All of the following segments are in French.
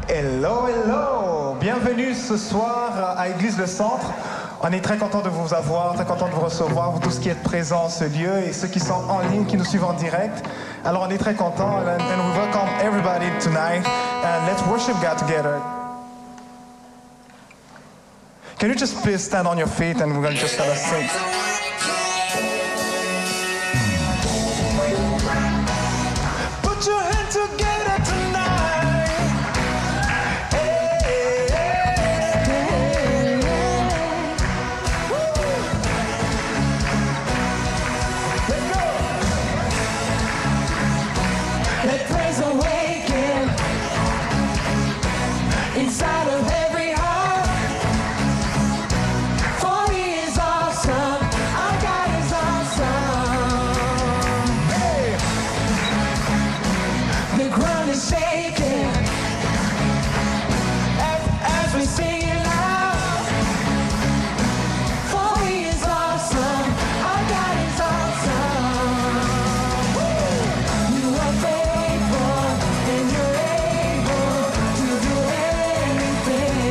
Hello, hello! Bienvenue ce soir à Église le Centre. On est très content de vous avoir, très content de vous recevoir, vous tous qui êtes présents en ce lieu et ceux qui sont en ligne, qui nous suivent en direct. Alors on est très contents and we welcome everybody tonight and let's worship God together. Can you just please stand on your feet and we're going to just kind of sing. Put your hands together tonight. Hey, hey, hey, hey. Let's go. Let praise awaken inside of every heart. For He is awesome, our God is awesome. Hey. The ground is shaking as we sing it loud. For He is awesome, our God is awesome. You are faithful and you're able to do anything.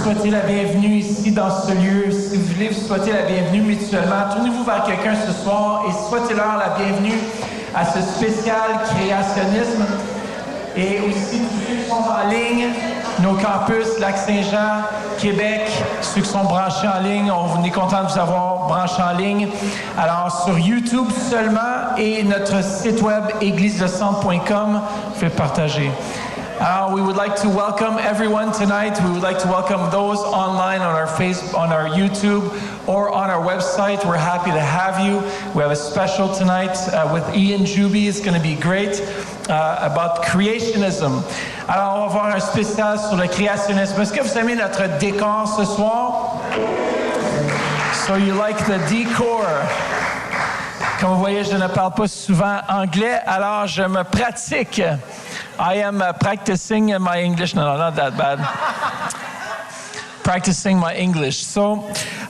souhaiter la bienvenue ici dans ce lieu, si vous voulez vous souhaiter la bienvenue mutuellement, tournez-vous vers quelqu'un ce soir et souhaitez-leur la bienvenue à ce spécial créationnisme. Et aussi tous ceux qui sont en ligne, nos campus, Lac-Saint-Jean, Québec, ceux qui sont branchés en ligne, on est content de vous avoir branchés en ligne. Alors, sur YouTube seulement et notre site web églisedecentre.com, faites partager. We would like to welcome everyone tonight. We would like to welcome those online on our on our YouTube or on our website. We're happy to have you. We have a special tonight with Ian Juby. It's going to be great about creationism. Alors, on va voir un spécial sur le créationnisme. Est-ce que vous aimez notre décor ce soir? So you like the decor? Comme vous voyez, je ne parle pas souvent anglais, alors je me pratique. I am practicing my English. No, not that bad. Practicing my English.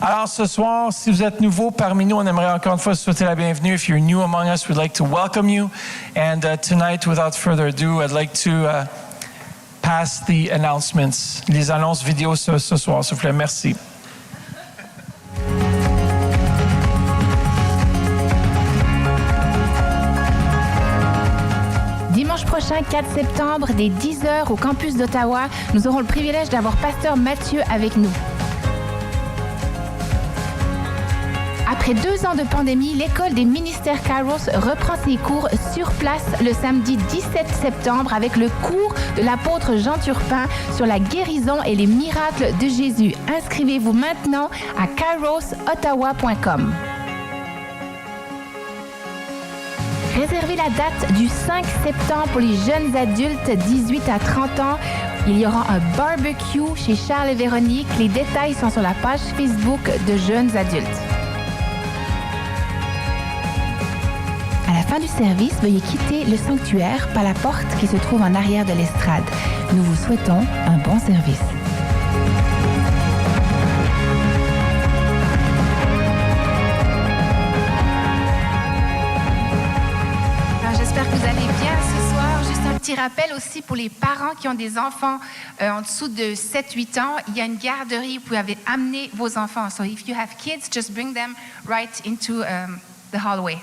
Alors ce soir, si vous êtes nouveau parmi nous, on aimerait encore une fois vous souhaiter la bienvenue. If you're new among us, we'd like to welcome you. And tonight, without further ado, I'd like to pass the announcements, les annonces vidéo ce soir, s'il vous plaît. Merci. Dimanche prochain, 4 septembre, dès 10h au campus d'Ottawa, nous aurons le privilège d'avoir Pasteur Mathieu avec nous. Après 2 ans de pandémie, l'école des ministères Kairos reprend ses cours sur place le samedi 17 septembre avec le cours de l'apôtre Jean Turpin sur la guérison et les miracles de Jésus. Inscrivez-vous maintenant à kairosottawa.com. Réservez la date du 5 septembre pour les jeunes adultes 18 à 30 ans. Il y aura un barbecue chez Charles et Véronique. Les détails sont sur la page Facebook de Jeunes adultes. À la fin du service, veuillez quitter le sanctuaire par la porte qui se trouve en arrière de l'estrade. Nous vous souhaitons un bon service. J'espère que vous allez bien ce soir. Juste un petit rappel aussi pour les parents qui ont des enfants en dessous de 7-8 ans. Il y a une garderie où vous pouvez amener vos enfants. So if you have kids, just bring them right into the hallway.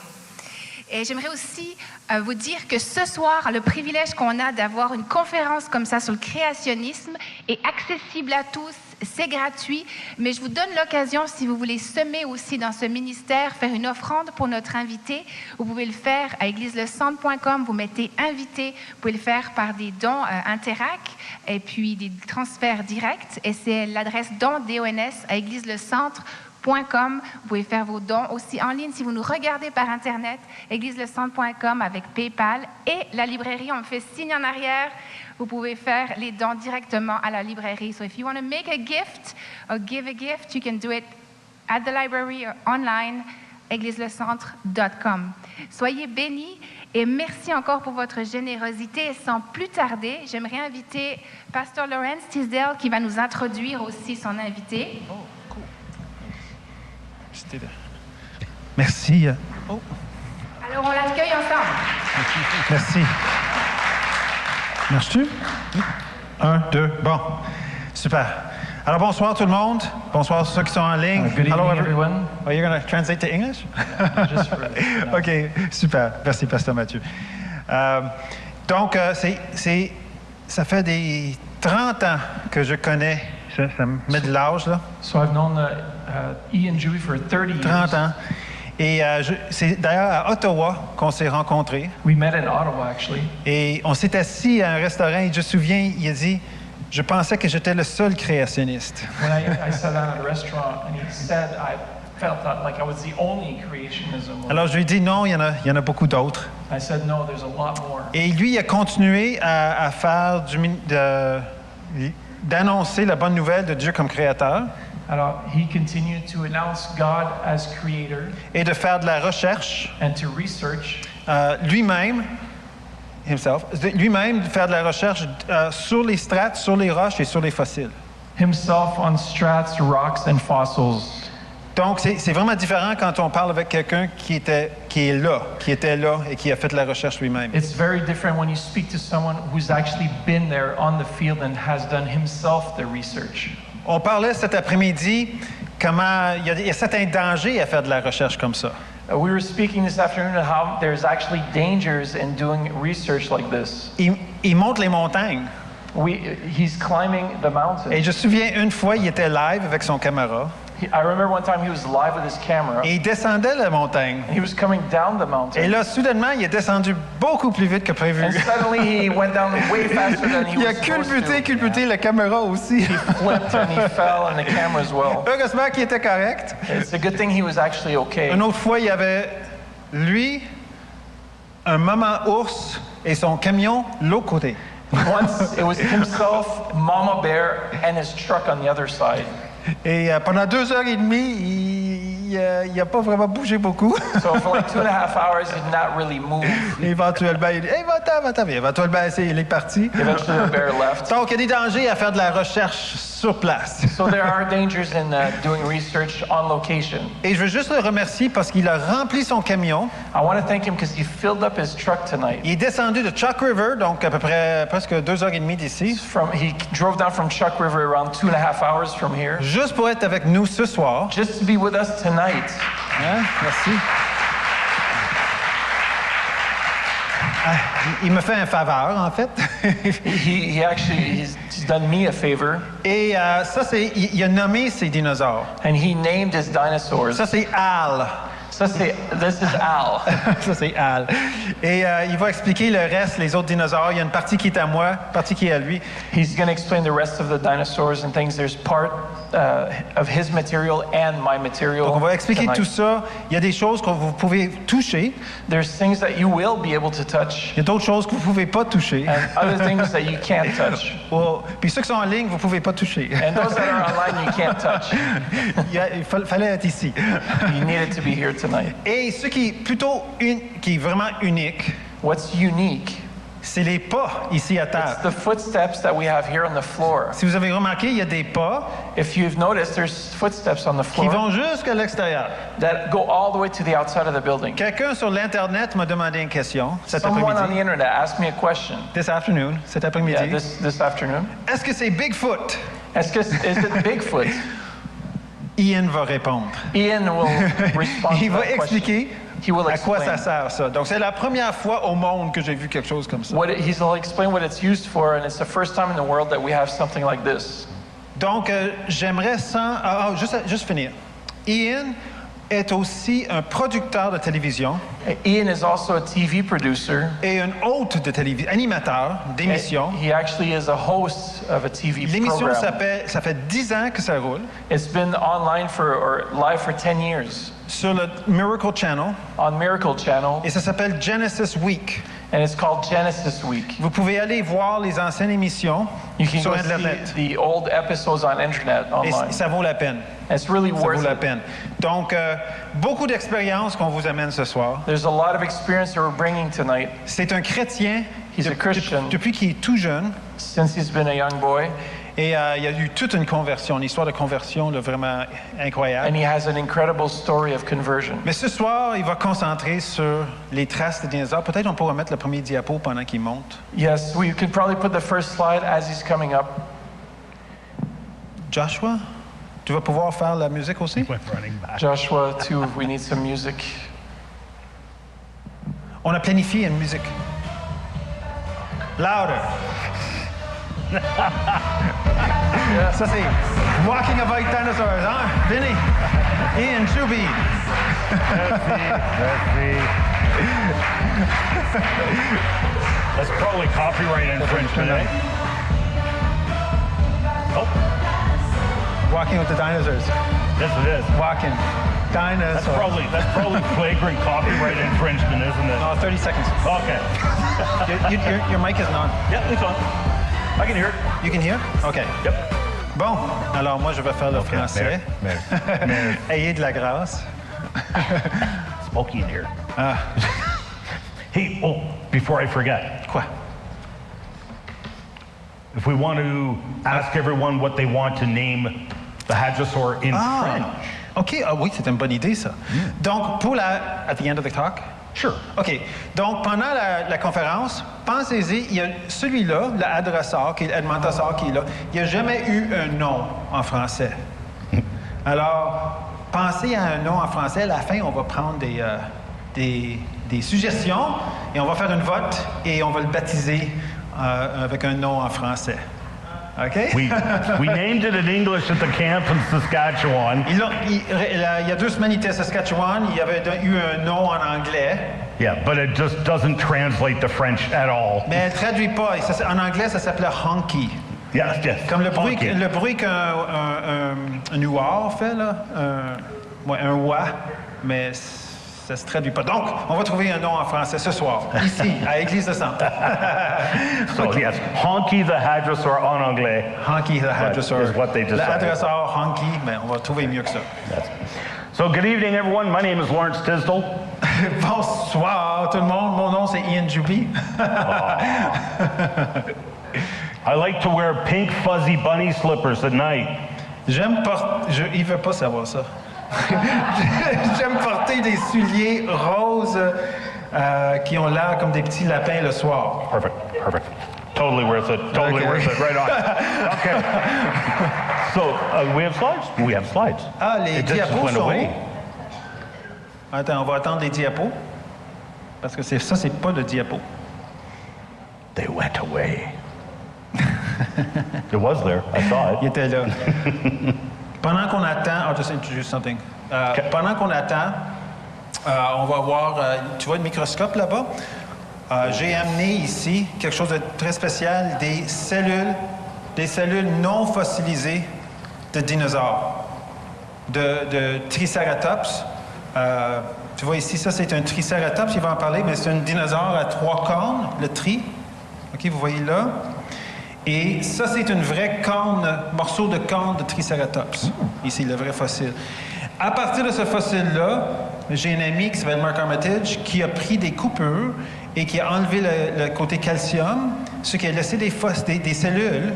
Et j'aimerais aussi vous dire que ce soir, le privilège qu'on a d'avoir une conférence comme ça sur le créationnisme est accessible à tous. C'est gratuit, mais je vous donne l'occasion, si vous voulez semer aussi dans ce ministère, faire une offrande pour notre invité. Vous pouvez le faire à églisedecentre.com, vous mettez invité, vous pouvez le faire par des dons Interac et puis des transferts directs. Et c'est l'adresse dons à églisedecentre.com. Vous pouvez faire vos dons aussi en ligne si vous nous regardez par Internet, églisedecentre.com avec PayPal. Et la librairie, on me fait signe en arrière. Vous pouvez faire les dons directement à la librairie. So if you want to make a gift or give a gift, you can do it at the library or online, églisedecentre.com. Soyez bénis et merci encore pour votre générosité. Et sans plus tarder, j'aimerais inviter Pasteur Laurence Tsidall qui va nous introduire aussi son invité. Oh, cool. Merci. Oh. Alors, on l'accueille ensemble. Merci. Marches-tu? 1, 2, bon. Super. Alors, bonsoir tout le monde. Bonsoir ceux qui sont en ligne. Good evening, everyone. Oh, you're going to translate to English? Just for now. OK, super. Merci, Pasteur Mathieu. Donc, ça fait des 30 ans que je connais, ça me met de l'âge, là. So I've known Ian Juby for 30 years. 30 ans. Et c'est d'ailleurs à Ottawa qu'on s'est rencontrés. We met in Ottawa, actually. Et on s'est assis à un restaurant et je me souviens, il a dit, je pensais que j'étais le seul créationniste. When I sat down at a restaurant and he said, I felt that like I was the only creationism. Alors je lui ai dit, non, il y en a beaucoup d'autres. I said, no, there's a lot more. Et lui, il a continué à faire d'annoncer la bonne nouvelle de Dieu comme créateur. Alors, he continued to announce God as creator. Et de faire de la recherche. And to research. Lui-même faire de la recherche sur les strates, sur les roches et sur les fossiles. Himself on strats, rocks and fossils. Donc, c'est vraiment différent quand on parle avec quelqu'un qui était là et qui a fait de la recherche lui-même. It's very different when you speak to someone who's actually been there on the field and has done himself the research. On parlait cet après-midi comment il y a certains dangers à faire de la recherche comme ça. We were speaking this afternoon on how there's actually dangers in doing research like this. Il monte les montagnes. He's climbing the mountain. Et je me souviens une fois, il était live avec son caméra. I remember one time he was live with his camera. Et il descendait la montagne. He was coming down the mountain. Et là, soudainement, il est descendu beaucoup plus vite que prévu. And suddenly he went down way faster than he Il a was supposed to. culbuté la caméra aussi. He flipped and he fell and the camera as well. Heureusement qu'il était correct. It's a good thing he was actually okay. Une autre fois, il y avait lui, un maman ours et son camion l'autre côté. Once it was himself, Mama Bear, and his truck on the other side. Et pendant 2h30, il n'a pas vraiment bougé beaucoup. So for like 2.5 hours, he did not really move. Éventuellement, il dit hey, va-t'en. Éventuellement, il est parti. Eventually, the bear left. Donc, il y a des dangers à faire de la recherche sur place. So there are dangers in doing research on location. Et je veux juste le remercier parce qu'il a rempli son camion. I want to thank him because he filled up his truck tonight. Il est descendu de Chalk River, donc à peu près presque 2h30 d'ici. He drove down from Chalk River around 2.5 hours from here. Juste pour être avec nous ce soir. Just to be with us tonight. Hein? Merci. Il me fait un faveur, en fait. He's done me a favor. Et ça, il a nommé ses dinosaures. And he named his dinosaurs. Ça, c'est Al. This is Al. Ça, c'est Al. Et il va expliquer le reste, les autres dinosaures. Il y a une partie qui est à moi, une partie qui est à lui. He's going to explain the rest of the dinosaurs and things. There's part of his material and my material. Donc, on va expliquer tonight. tout ça. Il y a des choses que vous pouvez toucher. There's things that you will be able to touch. Il y a d'autres choses que vous ne pouvez pas toucher. And other things that you can't touch. Puis ceux qui sont en ligne, vous ne pouvez pas toucher. And those that are online, you can't touch. Il fallait être ici. You needed to be here tonight. Et ce qui est qui est vraiment unique, What's unique? c'est les pas ici à It's terre. the footsteps that we have here on the floor. Si vous avez remarqué, il y a des pas If you've noticed, there's footsteps on the qui floor vont jusqu'à l'extérieur. that go all the way to the outside of the building. Quelqu'un sur l'Internet m'a demandé une question cet Someone on the après-midi. internet asked me a question. This afternoon, cet après-midi. Yeah, this afternoon. Est-ce que c'est Bigfoot? Is it Bigfoot? Ian va répondre. Ian will respond Il to va that question. expliquer He will à quoi ça explain. sert, ça. Donc, c'est la première fois au monde que j'ai vu quelque chose comme ça. He'll explain what it's used for, and it's the first time in the world that we have something like this. Donc, j'aimerais juste finir. Ian est aussi un producteur de télévision Ian is also a TV producer. et un hôte de télévision, animateur d'émission. He actually is a host of a TV L'émission program. ça fait 10 ans que ça roule It's been online or live for 10 years sur le Miracle Channel on Miracle Channel, et ça s'appelle Genesis Week. and it's called Genesis Week. Vous pouvez aller voir les anciennes émissions You can sur go Internet. see the old episodes on internet, Et online. ça vaut la peine. It's really Ça vaut worth la it. peine. Donc, beaucoup d'expériences qu'on vous amène ce soir. There's a lot of experience that we're bringing tonight. C'est un chrétien He's a Christian. depuis qu'il est tout jeune. Since he's been a young boy, Et il y a eu toute une conversion, une histoire de conversion là, vraiment incroyable. and he has an incredible story of conversion. Mais ce soir, il va concentrer sur les traces des dinosaures. Peut-être on pourra mettre le premier diapo pendant qu'il monte. Yes, we could probably put the first slide as he's coming up. Joshua, tu vas pouvoir faire la musique aussi? Went running back. Joshua, too, we need some music. On a planifié une musique. Louder. Ça c'est Walking Avec Dinosaurs, hein? Vinny, Ian, Juby. That's probably copyright infringement. Eh? Oh, Walking with the Dinosaurs. yes it is. Walking. Dinosaurs. That's probably flagrant copyright infringement, isn't it? No, 30 seconds. Okay. Your mic is on. Yeah, it's on. I can hear it. You can hear? OK. Yep. Bon, alors moi je vais faire le français. Merde. Ayez de la grâce. Smoky in here. Hey, before I forget, Quoi? if we want to ask everyone what they want to name the hadrosaur in French. OK, oui, c'est une bonne idée ça. Donc, at the end of the talk? Sure. OK. Donc, pendant la conférence, pensez-y, il y a celui-là, le hadrosaure, qui est l'edmontosaure qui est là, il n'y a jamais eu un nom en français. Alors, pensez à un nom en français. À la fin, on va prendre des suggestions et on va faire une vote et on va le baptiser avec un nom en français. OK? We named it in English at the camp in Saskatchewan. Il y a 2 semaines, il était à Saskatchewan. Il y avait eu un nom en anglais. Yeah, but it just doesn't translate to French at all. Mais elle ne traduit pas. En anglais, ça s'appelait honky. Yes, yes. Comme le bruit Honky. qu'un huard fait, là. Un oie. Mais ça ne se traduit pas. Donc, on va trouver un nom en français ce soir, ici, à l'Église de Centre. So Okay. yes, honky the hadrosaur en anglais. Honky the hadrosaur. Is what they Le decided. hadrosaur, honky, mais on va trouver mieux que ça. So good evening, everyone. My name is Laurence Tsidall. Bonsoir tout le monde. Mon nom, c'est Ian Juby. I like to wear pink fuzzy bunny slippers at night. Il ne veut pas savoir ça. J'aime porter des souliers roses qui ont l'air comme des petits lapins le soir. Perfect. Totally worth it. Totally Okay. worth it. Right on. Okay. So we have slides. We have slides. Ah, les It just diapos went sont away. où? Attends, on va attendre les diapos. Parce que c'est pas le diapo. They went away. It was there. I saw Il it. était là. Pendant qu'on attend, I'll just introduce something. Pendant qu'on attend, on va voir, tu vois le microscope là-bas? J'ai amené ici quelque chose de très spécial, des cellules non fossilisées de dinosaures, de triceratops. Tu vois ici, ça c'est un triceratops, il va en parler, mais c'est un dinosaure à 3 cornes, le tri. OK, vous voyez là? Et ça, c'est une vraie corne, morceau de corne de triceratops. Ici, le vrai fossile. À partir de ce fossile-là, j'ai un ami qui s'appelle Mark Armitage qui a pris des coupures et qui a enlevé le côté calcium, ce qui a laissé des cellules,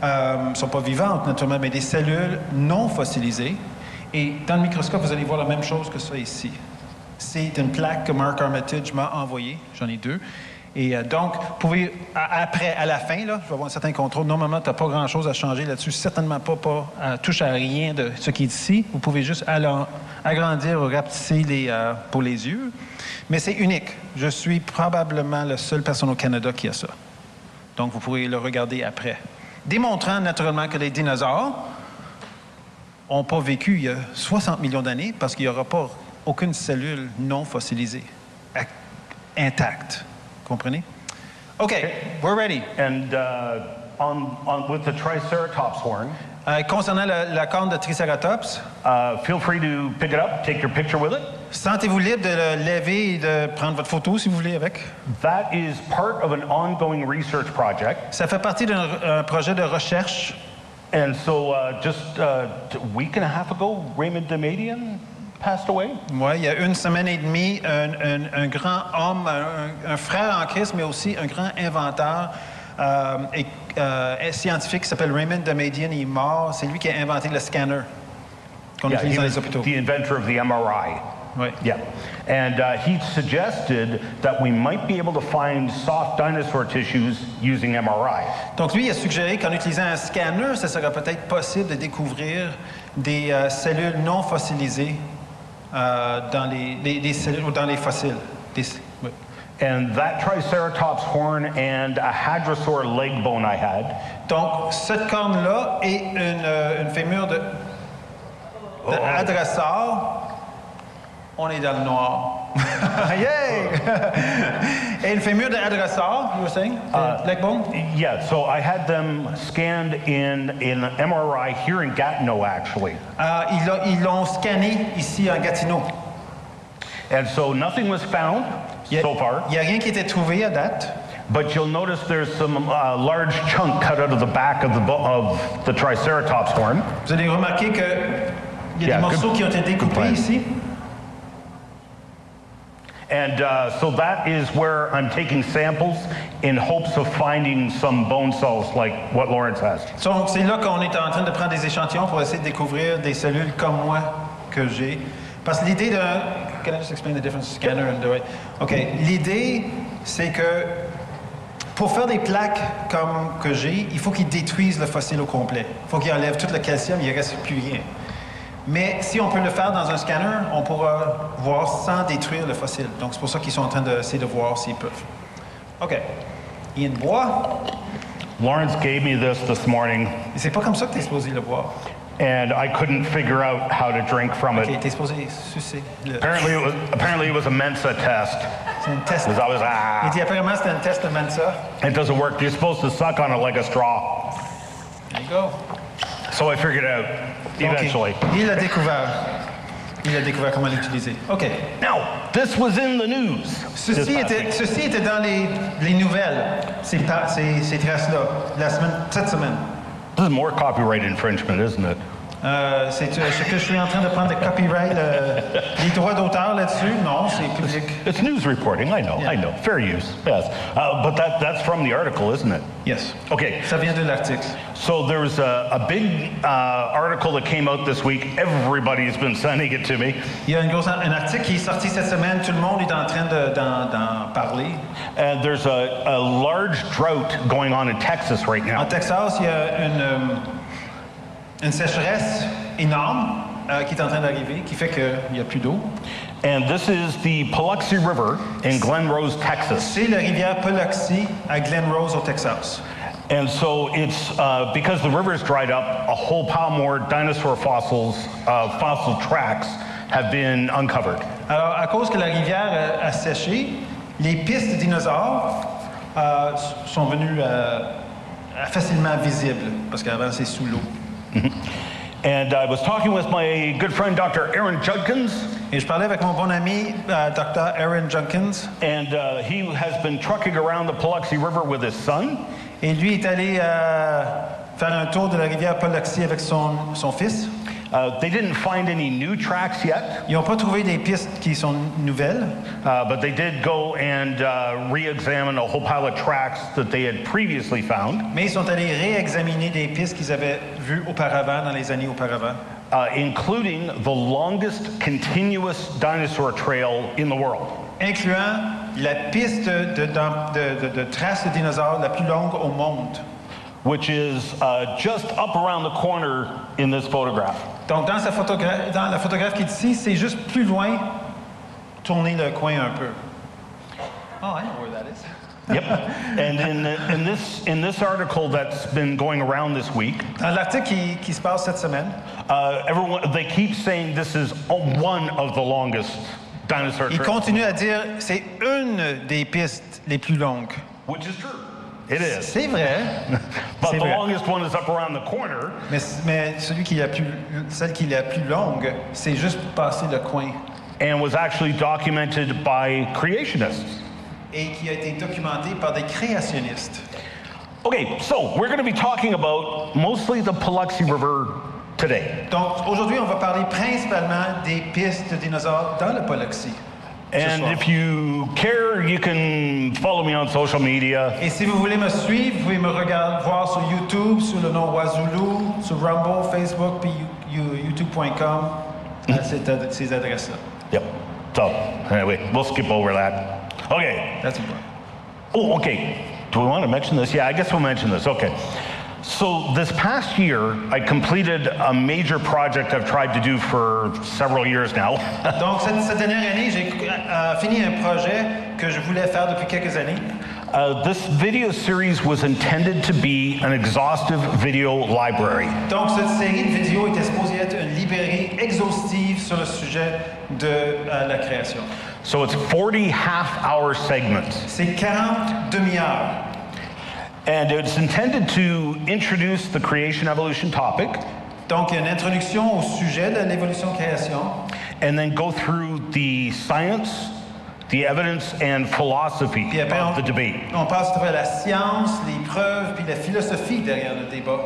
ne sont pas vivantes naturellement, mais des cellules non fossilisées. Et dans le microscope, vous allez voir la même chose que ça ici. C'est une plaque que Mark Armitage m'a envoyée. J'en ai 2. Et donc, vous pouvez, après, à la fin, là, je vais avoir un certain contrôle. Normalement, tu n'as pas grand-chose à changer là-dessus. Certainement pas touche à rien de ce qui est ici. Vous pouvez juste agrandir ou rapetisser pour les yeux. Mais c'est unique. Je suis probablement la seule personne au Canada qui a ça. Donc, vous pourrez le regarder après. Démontrant naturellement que les dinosaures n'ont pas vécu il y a 60 millions d'années parce qu'il n'y aura pas aucune cellule non fossilisée intacte. Comprenez? OK, we're ready. And with the Triceratops horn, Concernant la corne de Triceratops, feel free to pick it up, take your picture with it. sentez-vous libre de le lever et de prendre votre photo si vous voulez avec. That is part of an ongoing research project. Ça fait partie d'un projet de recherche. And so just a week and a half ago, Raymond Damadian passed away. Oui, il y a 1 semaine et demie, un grand homme, un frère en Christ, mais aussi un grand inventeur scientifique qui s'appelle Raymond Damadian. Il est mort. C'est lui qui a inventé le scanner qu'on utilise he dans was les hôpitaux. the inventor of the MRI. Oui. Yeah. And he suggested that we might be able to find soft dinosaur tissues using MRI. Donc lui, il a suggéré qu'en utilisant un scanner, ça serait peut-être possible de découvrir des cellules non fossilisées dans les cellules ou dans les fossiles. Oui. And that Triceratops horn and a hadrosaur leg bone I had. Donc cette corne-là est une fémur de hadrosaure. On est dans le noir. Yay! Et une fémur de hadrosaure, you were saying? Leg bone? Yeah, so I had them scanned in an MRI here in Gatineau, actually. Ils l'ont scanné ici en Gatineau. And so nothing was found so far. Il n'y a rien qui a été trouvé à date. But you'll notice there's some large chunk cut out of the back of the Triceratops horn. Vous allez remarquer qu'il y a des morceaux qui ont été découpés ici. And so that is where I'm taking samples in hopes of finding some bone cells like what Laurence has. Donc, c'est là qu'on est en train de prendre des échantillons pour essayer de découvrir des cellules comme moi que j'ai. Parce que l'idée can I just explain the difference scanner and the... OK. L'idée, c'est que pour faire des plaques comme que j'ai, il faut qu'ils détruisent le fossile au complet. Il faut qu'ils enlèvent tout le calcium, il ne reste plus rien. Mais si on peut le faire dans un scanner, on pourra voir sans détruire le fossile. Donc, c'est pour ça qu'ils sont en train d'essayer de voir s'ils peuvent. OK. Ian boit. Laurence gave me this morning, Mais c'est pas comme ça que tu es supposé le boire. and I couldn't figure out how to drink from OK, it. tu es supposé sucer. Apparently it was a Mensa test. C'est un test. Because I was, Il dit apparemment c'était un test de Mensa. it doesn't work. You're supposed to suck on it like a straw. There you go. So I figured it out eventually. OK. Il a découvert. Il a découvert comment l'utiliser. OK. Now, this was in the news. Ceci était dans les nouvelles, ces traces-là, cette semaine. This is more copyright infringement, isn't it? C'est ce que je suis en train de prendre de copyright, les droits d'auteur là-dessus? Non, c'est public. It's news reporting. I know. Fair use. Yes. But that's from the article, isn't it? Yes. Okay. Ça vient de l'article. So there's a big article that came out this week. Everybody's been sending it to me. Il y a un article qui est sorti cette semaine. Tout le monde est en train d'en parler. And there's a large drought going on in Texas right now. En Texas, il y a une sécheresse énorme qui est en train d'arriver, qui fait qu'il n'y a plus d'eau. And this is the Paluxy River in Glen Rose, Texas. C'est la rivière Paluxy à Glen Rose au Texas. And so it's because the river's dried up, a whole pile more dinosaur fossils, fossil tracks have been uncovered. Alors, à cause que la rivière a séché, les pistes de dinosaures sont venues facilement visibles, parce qu'avant, c'est sous l'eau. And I was talking with my good friend, Dr. Aaron Judkins. Et je parlais avec mon bon ami, Dr. Aaron Junkins. And he has been trucking around the Paluxy River with his son. Et lui est allé faire un tour de la rivière Paluxy avec son fils. They didn't find any new tracks yet. Ils n'ont pas trouvé des pistes qui sont nouvelles. But they did go and re-examine a whole pile of tracks that they had previously found. Mais ils sont allés réexaminer des pistes qu'ils avaient vues auparavant, dans les années auparavant. Including the longest continuous dinosaur trail in the world. Incluant la piste de traces de dinosaures la plus longue au monde. Which is just up around the corner in this photograph. Donc, dans la photographe qui est ici, c'est juste plus loin, tourner le coin un peu. Oh, I know where that is. Yep. And in this article that's been going around this week, dans l'article qui se passe cette semaine, they keep saying this is one of the longest dinosaur trails. Ils continuent à dire c'est une des pistes les plus longues. Which is true. It is. C'est vrai. But the longest one is up around the corner. Mais celle qui est la plus longue, c'est juste passer le coin. And was actually documented by creationists. Et qui a été documenté par des créationnistes. Okay, so we're going to be talking about mostly the Paluxy River today. Donc aujourd'hui, on va parler principalement des pistes de dinosaures dans le Paluxy. And if you care, you can follow me on social media. Et si vous voulez me suivre, vous pouvez me voir sur YouTube, sur le nom Wazulu, sur Rumble, Facebook, puis youtube.com, ces adresses-là. Yep. So, anyway, we'll skip over that. Okay. That's important. Oh, okay. Do we want to mention this? Yeah, I guess we'll mention this. Okay. So this past year, I completed a major project I've tried to do for several years now. Donc, cette dernière année, j'ai fini un projet que je voulais faire depuis quelques années. This video series was intended to be an exhaustive video library. Donc, cette série de vidéos était supposée être une librairie exhaustive sur le sujet de la création. So it's 40 half-hour segments. C'est 40 demi-heures. And it's intended to introduce the creation-evolution topic. Donc, il y a une introduction au sujet de l'évolution-création. And then go through the science, the evidence, and philosophy of the debate. On passe à travers la science, les preuves, puis la philosophie derrière le débat.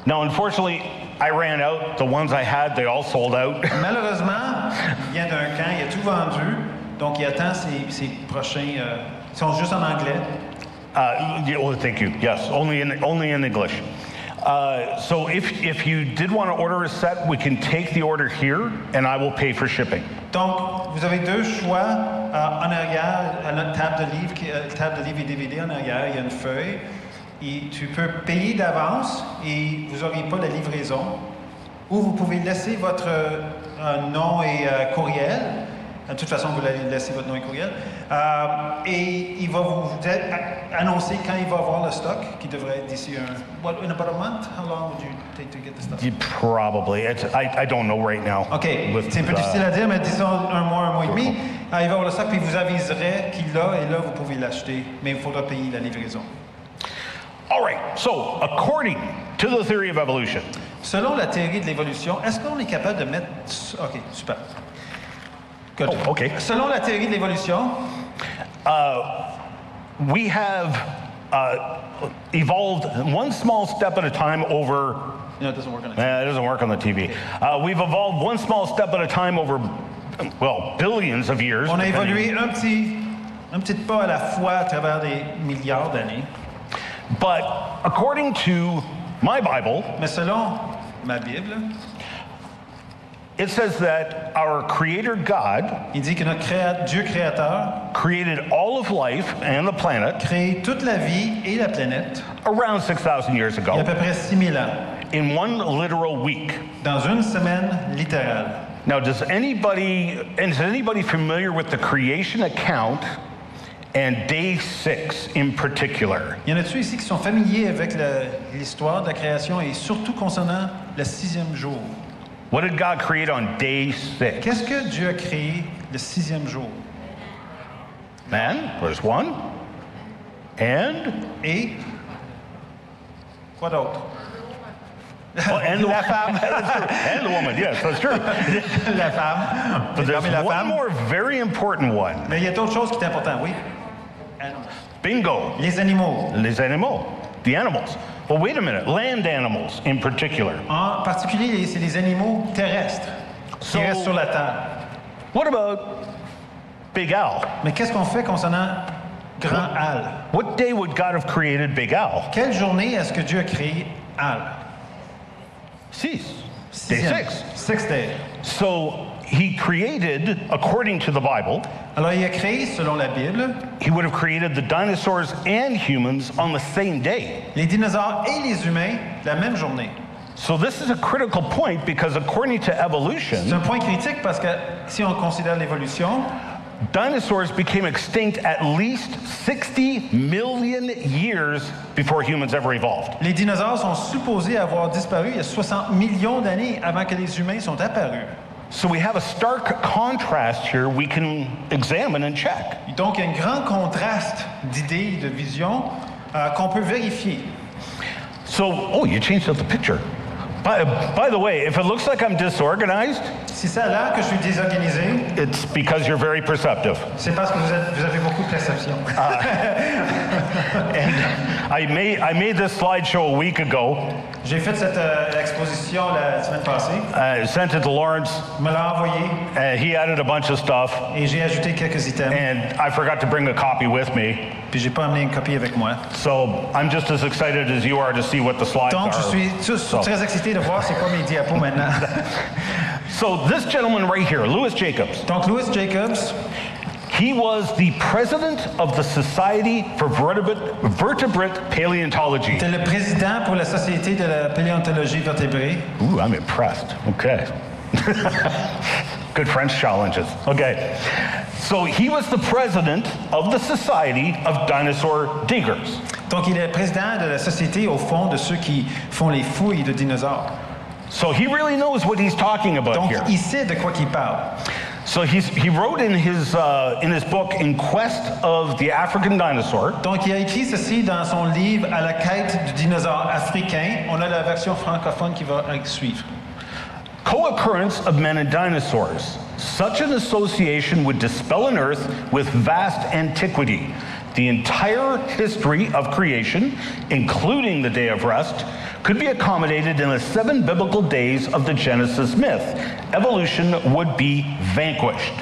Now, unfortunately, I ran out. The ones I had, they all sold out. Malheureusement, il vient d'un camp, il a tout vendu. Donc, il attend ses prochains... ils sont juste en anglais. Well, thank you. Yes, only in English. So if you did want to order a set, we can take the order here, and I will pay for shipping. Donc, vous avez deux choix. En arrière, à notre table de livres et DVD en arrière, il y a une feuille. Et tu peux payer d'avance et vous n'aurez pas la livraison. Ou vous pouvez laisser votre nom et courriel. De toute façon, vous allez laisser votre nom et courriel. Et il va vous annoncer quand il va avoir le stock, qui devrait être d'ici in about a month. How long would you take to get the stuff? Probably. I don't know right now. OK. C'est un peu difficile à dire, mais disons un mois et demi. Il va avoir le stock, puis il vous aviserait qu'il l'a, et là, vous pouvez l'acheter. Mais il faudra payer la livraison. All right. So, according to the theory of evolution. Selon la théorie de l'évolution, est-ce qu'on est capable de mettre... OK, super. Good. Oh, okay. Selon la théorie de l'évolution, we have evolved one small step at a time over... No, it doesn't work on it. It doesn't work on the TV. We've evolved one small step at a time over, well, billions of years. On a évolué un petit pas à la fois à travers des milliards d'années. But according to my Bible, Mais selon ma Bible, it says that our Creator God il dit que notre Dieu créateur created all of life and the planet crée toute la vie et la planète around 6,000 years il y a à ago peu près 6000 ans, in one literal week. dans une semaine littérale. Now, is anybody familiar with the creation account and day 6 in particular? Y en a-tu ici qui sont familiers avec l'histoire de la création et surtout concernant le 6e jour? What did God create on day 6? Qu'est-ce que Dieu a créé le 6e jour? Man, there's one. And? Et quoi d'autre? Oh, and La femme. and the woman, yes, that's true. La femme. But there's La one femme. more very important one. Mais il y a d'autres choses qui sont importantes, oui. Bingo. Les animaux. Les animaux. The animals. Well, wait a minute. Land animals in particular. En particulier, c'est les animaux terrestres qui So- restent sur la terre. What about Big Al? Mais qu'est-ce qu'on fait concernant Grand Al? What day would God have created Big Al? Quelle journée est-ce que Dieu a créé Al? Day 6. Sixth day. So he created, according to the Bible, Alors, il a créé, selon la Bible, he would have created the dinosaurs and humans on the same day. les dinosaures et les humains la même journée. So this is a critical point because according to C'est evolution, un point critique parce que si on considère l'évolution, dinosaurs became extinct at least 60 million years before humans ever evolved. les dinosaures sont supposés avoir disparu il y a 60 millions d'années avant que les humains sont apparus. So we have a stark contrast here we can examine and check. Donc, il y a un grand contraste d'idées, de visions qu'on peut vérifier. So, oh, you changed up the picture. By the way, if it looks like I'm disorganized, Si ça a l'air que je suis désorganisé, it's because you're very perceptive. c'est parce que vous avez beaucoup de perception. And I made this slideshow a week ago. J'ai fait cette exposition la semaine passée. I sent it to Laurence. Il me l'a envoyé He added a bunch of stuff, et j'ai ajouté quelques items. and I forgot to bring a copy with me. Puis j'ai pas amené une copie avec moi. So I'm just as excited as you are to see what the slides Donc, je are. suis très excité de voir c'est quoi mes diapos maintenant. So this gentleman right here, Louis Jacobs, Donc, Louis Jacobs, he was the president of the Society for Vertebrate Paleontology. était le président pour la Société de la paléontologie vertébrée. Ooh, I'm impressed. Okay. Good French challenges. Okay. So he was the president of the Society of Dinosaur Diggers. Donc, il est président de la société, au fond, de ceux qui font les fouilles de dinosaures. So he really knows what he's talking about Donc, here. il sait de quoi qu'il parle. So he wrote in his book, In Quest of the African Dinosaur, Donc, il a écrit ceci dans son livre À la quête du dinosaure africain. On a la version francophone qui va suivre. Co-occurrence of men and dinosaurs. Such an association would dispel an Earth with vast antiquity. The entire history of creation, including the day of rest, could be accommodated in the 7 biblical days of the Genesis myth. Evolution would be vanquished.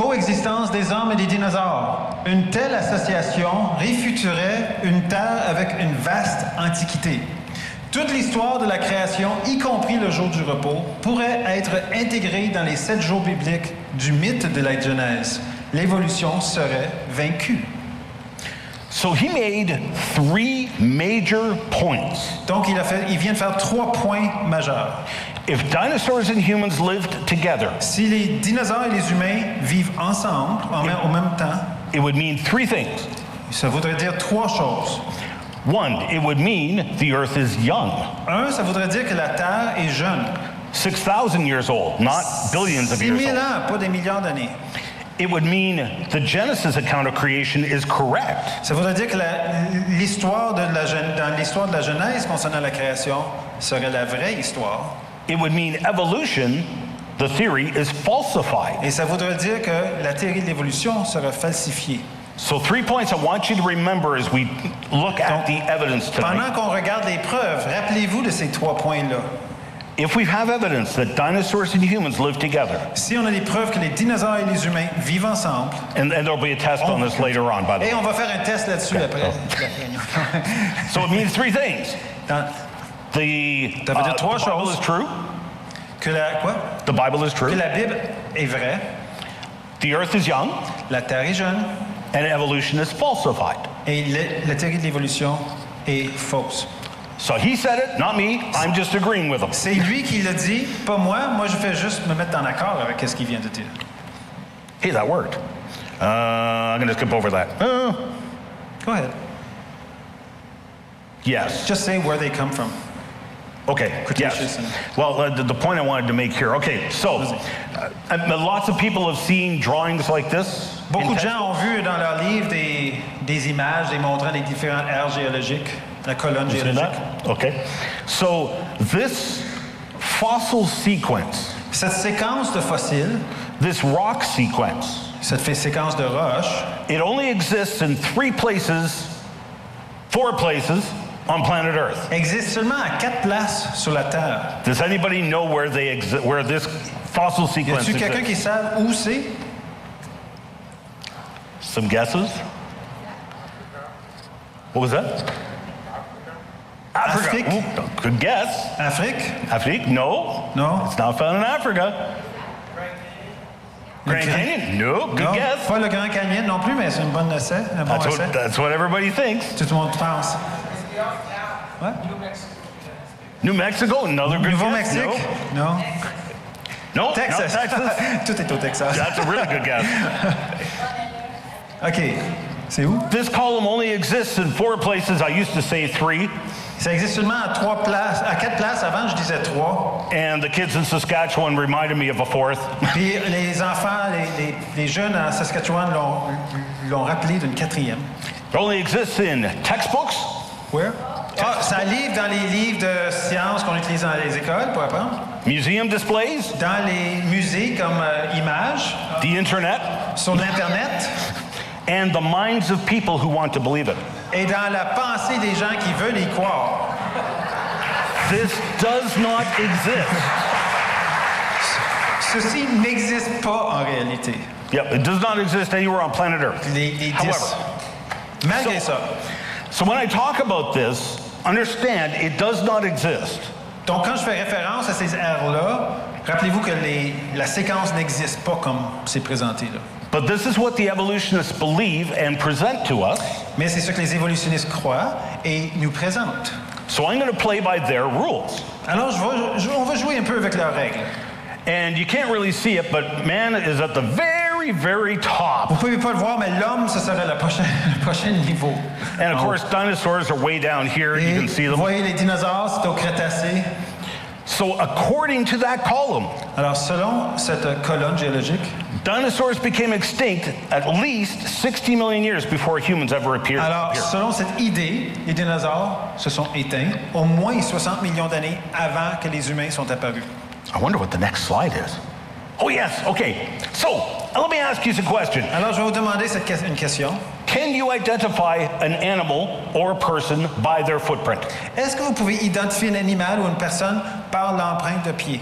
Coexistence des hommes et des dinosaures. Une telle association réfuterait une terre avec une vaste antiquité. Toute l'histoire de la création, y compris le jour du repos, pourrait être intégrée dans les 7 jours bibliques du mythe de la Genèse. L'évolution serait vaincue. So he made 3 major points. Donc il vient de faire 3 points majeurs. If dinosaurs and humans lived together, Si les dinosaures et les humains vivent ensemble, au même temps, it would mean 3 things. ça voudrait dire 3 choses. 1, it would mean the earth is young. 1, ça voudrait dire que la Terre est jeune. 6,000 years old, not billions of 6 years 000 old. ans, pas des milliards d'années. It would mean the Genesis account of creation is correct. Ça voudrait dire que l'histoire de la Genèse concernant la création serait la vraie histoire. It would mean evolution, the theory, is falsified. Et ça voudrait dire que la théorie de l'évolution serait falsifiée. So 3 points I want you to remember as we look at the evidence tonight. Pendant qu'on regarde les preuves, rappelez-vous de ces 3 points-là. If we have evidence that dinosaurs and humans live together, Si on a des preuves que les dinosaures et les humains vivent ensemble, and there'll be a test on this later on, by the et way. on va faire un test là-dessus après. So it means 3 things. Dans- The Ça veut dire 3 Bible choses. is true. Que quoi? The Bible is true. Que la Bible est vraie, The earth is young, la Terre est jeune, and evolution is falsified. et la théorie de l'évolution est fausse. So he said it, not me. I'm just agreeing with him. C'est lui qui l'a dit, pas moi. Moi, je fais juste me mettre en accord avec ce qu'il vient de dire. Hey, that worked. I'm going to skip over that. Go ahead. Yes. Just say where they come from. Okay. Cretaceous Yes. and- Well, the point I wanted to make here. Okay. So, lots of people have seen drawings like this. Beaucoup in de gens ont vu dans leurs livres des images démontrant les différentes aires géologiques, la colonne Isn't géologique. that? Okay. So, this fossil sequence, Cette séquence de fossiles, this rock sequence, cette séquence de roches, it only exists in 4 places on planet Earth. existe seulement à 4 places sur la Terre. Does anybody know where this fossil Y sequence a-t-il quelqu'un qui exists? sait où c'est? Some guesses? What was that? Africa. Afrique. Ooh, good guess. Afrique? Afrique? No. Non. It's not found in Africa. Grand Canyon? No. Good Non, guess. pas le Grand Canyon non plus, mais c'est un bon essai. Un bon essai. That's what everybody thinks. Tout le monde pense. Ouais? New Mexico? Another good guess. Nouveau-Mexique? Non. No. Texas. No, Texas. Tout est au Texas. That's a really good guess. OK. C'est où? This column only exists in 4 places. I used to say 3. Ça existe seulement à 3 places. À 4 places, avant, je disais 3. And the kids in Saskatchewan reminded me of a 4th. Puis les enfants, les jeunes à Saskatchewan l'ont rappelé d'une 4e. It only exists in textbooks, Where? Ah, ça livre dans les livres de sciences qu'on utilise dans les écoles pour apprendre. museum displays, Dans les musées comme images, the internet, sur l'Internet. and the minds of people who want to believe it. Et dans la pensée des gens qui veulent y croire. This does not exist. Ceci n'existe pas en réalité. Yep, it does not exist anywhere on planet Earth. Les However, malgré ça. so when I talk about this, understand it does not exist. Donc quand je fais référence à ces aires-là, rappelez-vous que la séquence n'existe pas comme c'est présenté là. But this is what the evolutionists believe and present to us. Mais c'est ce que les évolutionnistes croient et nous présentent. So I'm going to play by their rules. Alors on va jouer un peu avec leurs règles. And you can't really see it, but man is at the very, very top. Vous pouvez pas le voir, mais l'homme, ce serait le prochain niveau. And of course, dinosaurs are way down here. You Et can see vous them. voyez les dinosaures, c'est au Crétacé. So according to that column, Alors selon cette colonne géologique, dinosaurs became extinct at least 60 million years before humans ever appeared alors here. selon cette idée, les dinosaures se sont éteints au moins 60 millions d'années avant que les humains sont apparus. I wonder what the next slide is. Oh yes, okay. So let me ask you a question. Alors je vais vous demander une question. Can you identify an animal or a person by their footprint? Est-ce que vous pouvez identifier un animal ou une personne par l'empreinte de pied?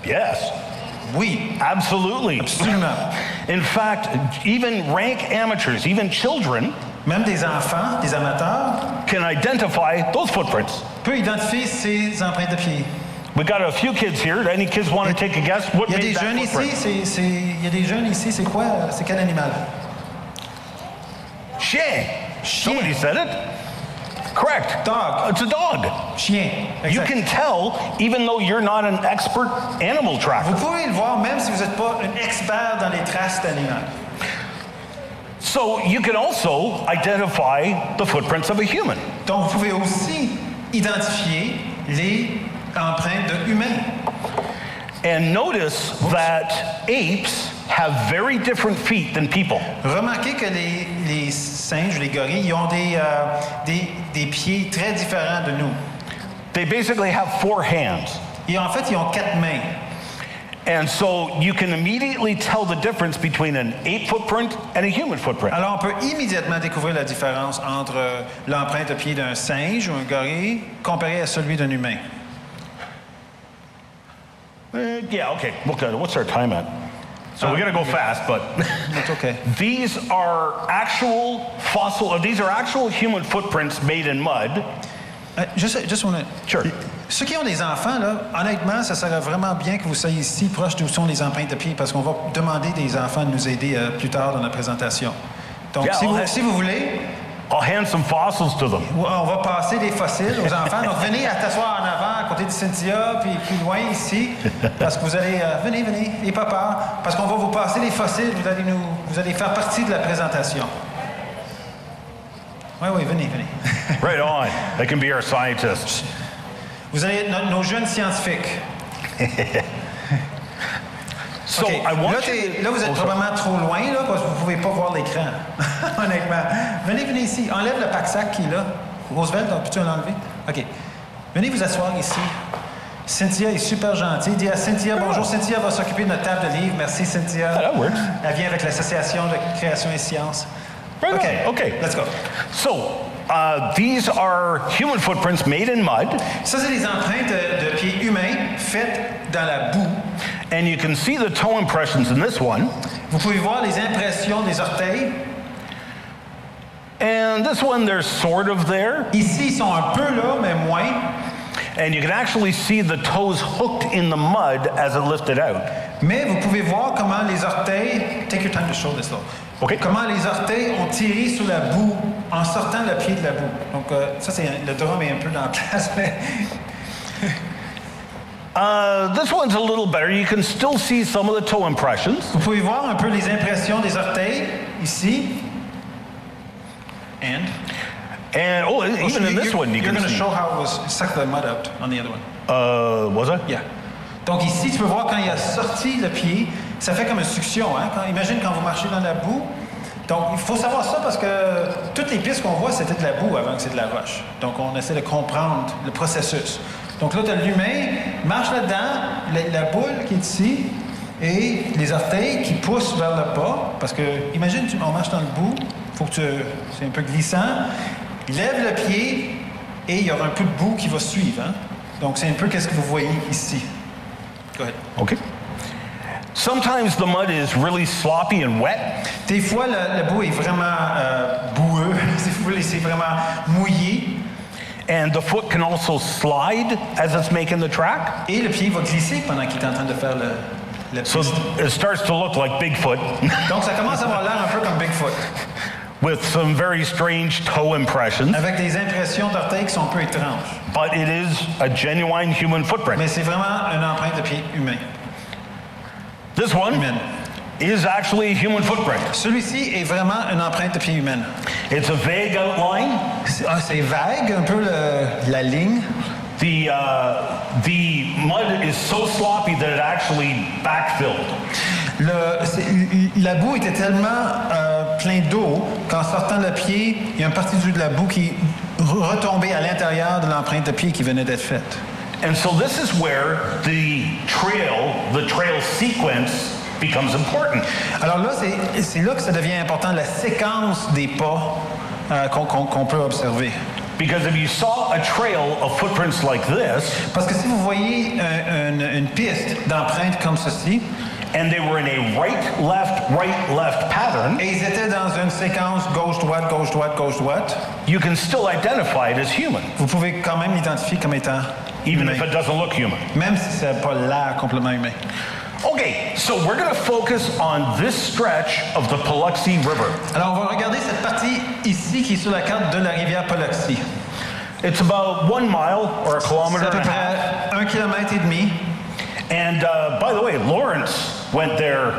Yes. Oui, Absolutely. absolument. In fact, even rank amateurs, even children, Même des enfants, des amateurs, can identify those footprints. peuvent identifier ces empreintes de pieds. We got a few kids here. Any kids want to take a guess? What Il y a made des that jeunes footprint? ici, il y a des jeunes ici, c'est quoi? C'est quel animal? Chien. Somebody said it. Correct. Dog. It's a dog. Chien. You Exact. can tell, even though you're not an expert animal Vous tracker. pouvez le voir même si vous n'êtes pas un expert dans les traces d'animal. So you can also identify the footprints of a human. Donc, vous pouvez aussi identifier les empreintes de humains. And notice that apes have very different feet than people. Remarquez que les singes, les gorilles, ils ont des pieds très différents de nous. They basically have 4 hands. Et en fait, ils ont 4 mains. And so you can immediately tell the difference between an ape footprint and a human footprint. Alors, on peut immédiatement découvrir la différence entre l'empreinte de pied d'un singe ou un gorille comparé à celui d'un humain. Yeah, okay. What's our time at? So we're going to go fast, but That's okay. these are actual these are actual human footprints made in mud. Juste one minute. Sure. Ceux qui ont des enfants, là, honnêtement, ça serait vraiment bien que vous soyez ici, proche d'où sont les empreintes de pied, parce qu'on va demander des enfants de nous aider plus tard dans la présentation. Donc, Yeah, si vous voulez, I'll hand some fossils to them. on va passer des fossiles aux enfants. Donc, venez à t'asseoir en avant, à côté de Cynthia, puis plus loin ici, parce que vous allez... venez, n'ayez pas peur, parce qu'on va vous passer les fossiles, vous allez faire partie de la présentation. Oui, venez. Right on. They can be our scientists. Vous allez être nos jeunes scientifiques. So OK. I want Là, vous êtes probablement trop loin, là, parce que vous ne pouvez pas voir l'écran. Honnêtement. Venez ici. Enlève le pack-sac qui est là. Roosevelt, peux-tu l'enlever? OK. Venez vous asseoir ici. Cynthia est super gentille. Dis à Cynthia, bonjour. Cynthia va s'occuper de notre table de livres. Merci, Cynthia. That works. Elle vient avec l'Association de création et sciences. Right OK. on. Okay. Let's go. So these are human footprints made in mud, Ça, c'est des empreintes de pieds humains faites dans la boue. and you can see the toe impressions in this one. Vous pouvez voir les impressions des orteils. And this one, they're sort of there. Ici, ils sont un peu là, mais moins. And you can actually see the toes hooked in the mud as it lifted out. Mais vous pouvez voir comment les orteils... Take your time to show this, though. OK. Comment les orteils ont tiré sur la boue en sortant le pied de la boue. Donc, ça, c'est... Le drum est un peu dans la place, mais... This one's a little better. You can still see some of the toe impressions. Vous pouvez voir un peu les impressions des orteils, ici. And Even in this one, you You're can going to see. show how it was sucked the mud out on the other one. Was it? Yeah. Donc ici, tu peux voir quand il a sorti le pied, ça fait comme une succion. Hein? Imagine quand vous marchez dans la boue. Donc il faut savoir ça parce que toutes les pistes qu'on voit, c'était de la boue avant que c'est de la roche. Donc on essaie de comprendre le processus. Donc là, tu as l'humain, marche là-dedans, la boule qui est ici, et les orteils qui poussent vers le bas. Parce que, imagine, on marche dans le bout, faut que c'est un peu glissant. Lève le pied, et il y aura un peu de boue qui va suivre. Hein? Donc c'est un peu qu'est-ce que vous voyez ici. Go ahead. Okay. Sometimes the mud is really sloppy and wet. Des fois, le bout est vraiment boueux, si vous voulez, c'est vraiment mouillé. And the foot can also slide as it's making the track. Et le pied va glisser pendant qu'il est en train de faire le So piste. it starts to look like Bigfoot Donc ça commence à avoir l'air un peu comme Bigfoot, with some very strange toe impressions. avec des impressions d'orteils qui sont un peu étranges. But it is a genuine human footprint. Mais c'est vraiment une empreinte de pied humain. This one Humaine. is actually a human footprint. Celui-ci est vraiment une empreinte de pied humaine. It's a vague outline. C'est vague, un peu la ligne. The mud is so sloppy that it actually backfilled. La boue était tellement plein d'eau qu'en sortant le pied, il y a une partie de la boue qui est retombée à l'intérieur de l'empreinte de pied qui venait d'être faite. And so this is where the trail sequence becomes important. Alors là, c'est là que ça devient important, la séquence des pas qu'on peut observer. Because if you saw a trail of footprints like this, Parce que si vous voyez une piste d'empreintes comme ceci, and they were in a right, left pattern, et ils étaient dans une séquence gauche-droite, gauche-droite, gauche-droite, you can still identify it as human, vous pouvez quand même l'identifier comme étant even humain, if it doesn't look human. même si c'est pas l'air complètement humain. Okay, so we're going to focus on this stretch of the Paluxy River. Alors, on va regarder cette partie ici qui est sur la carte de la rivière Paluxy. It's about 1 mile or a C'est kilometer à peu and a half. près 1,5 km. And by the way, Laurence went there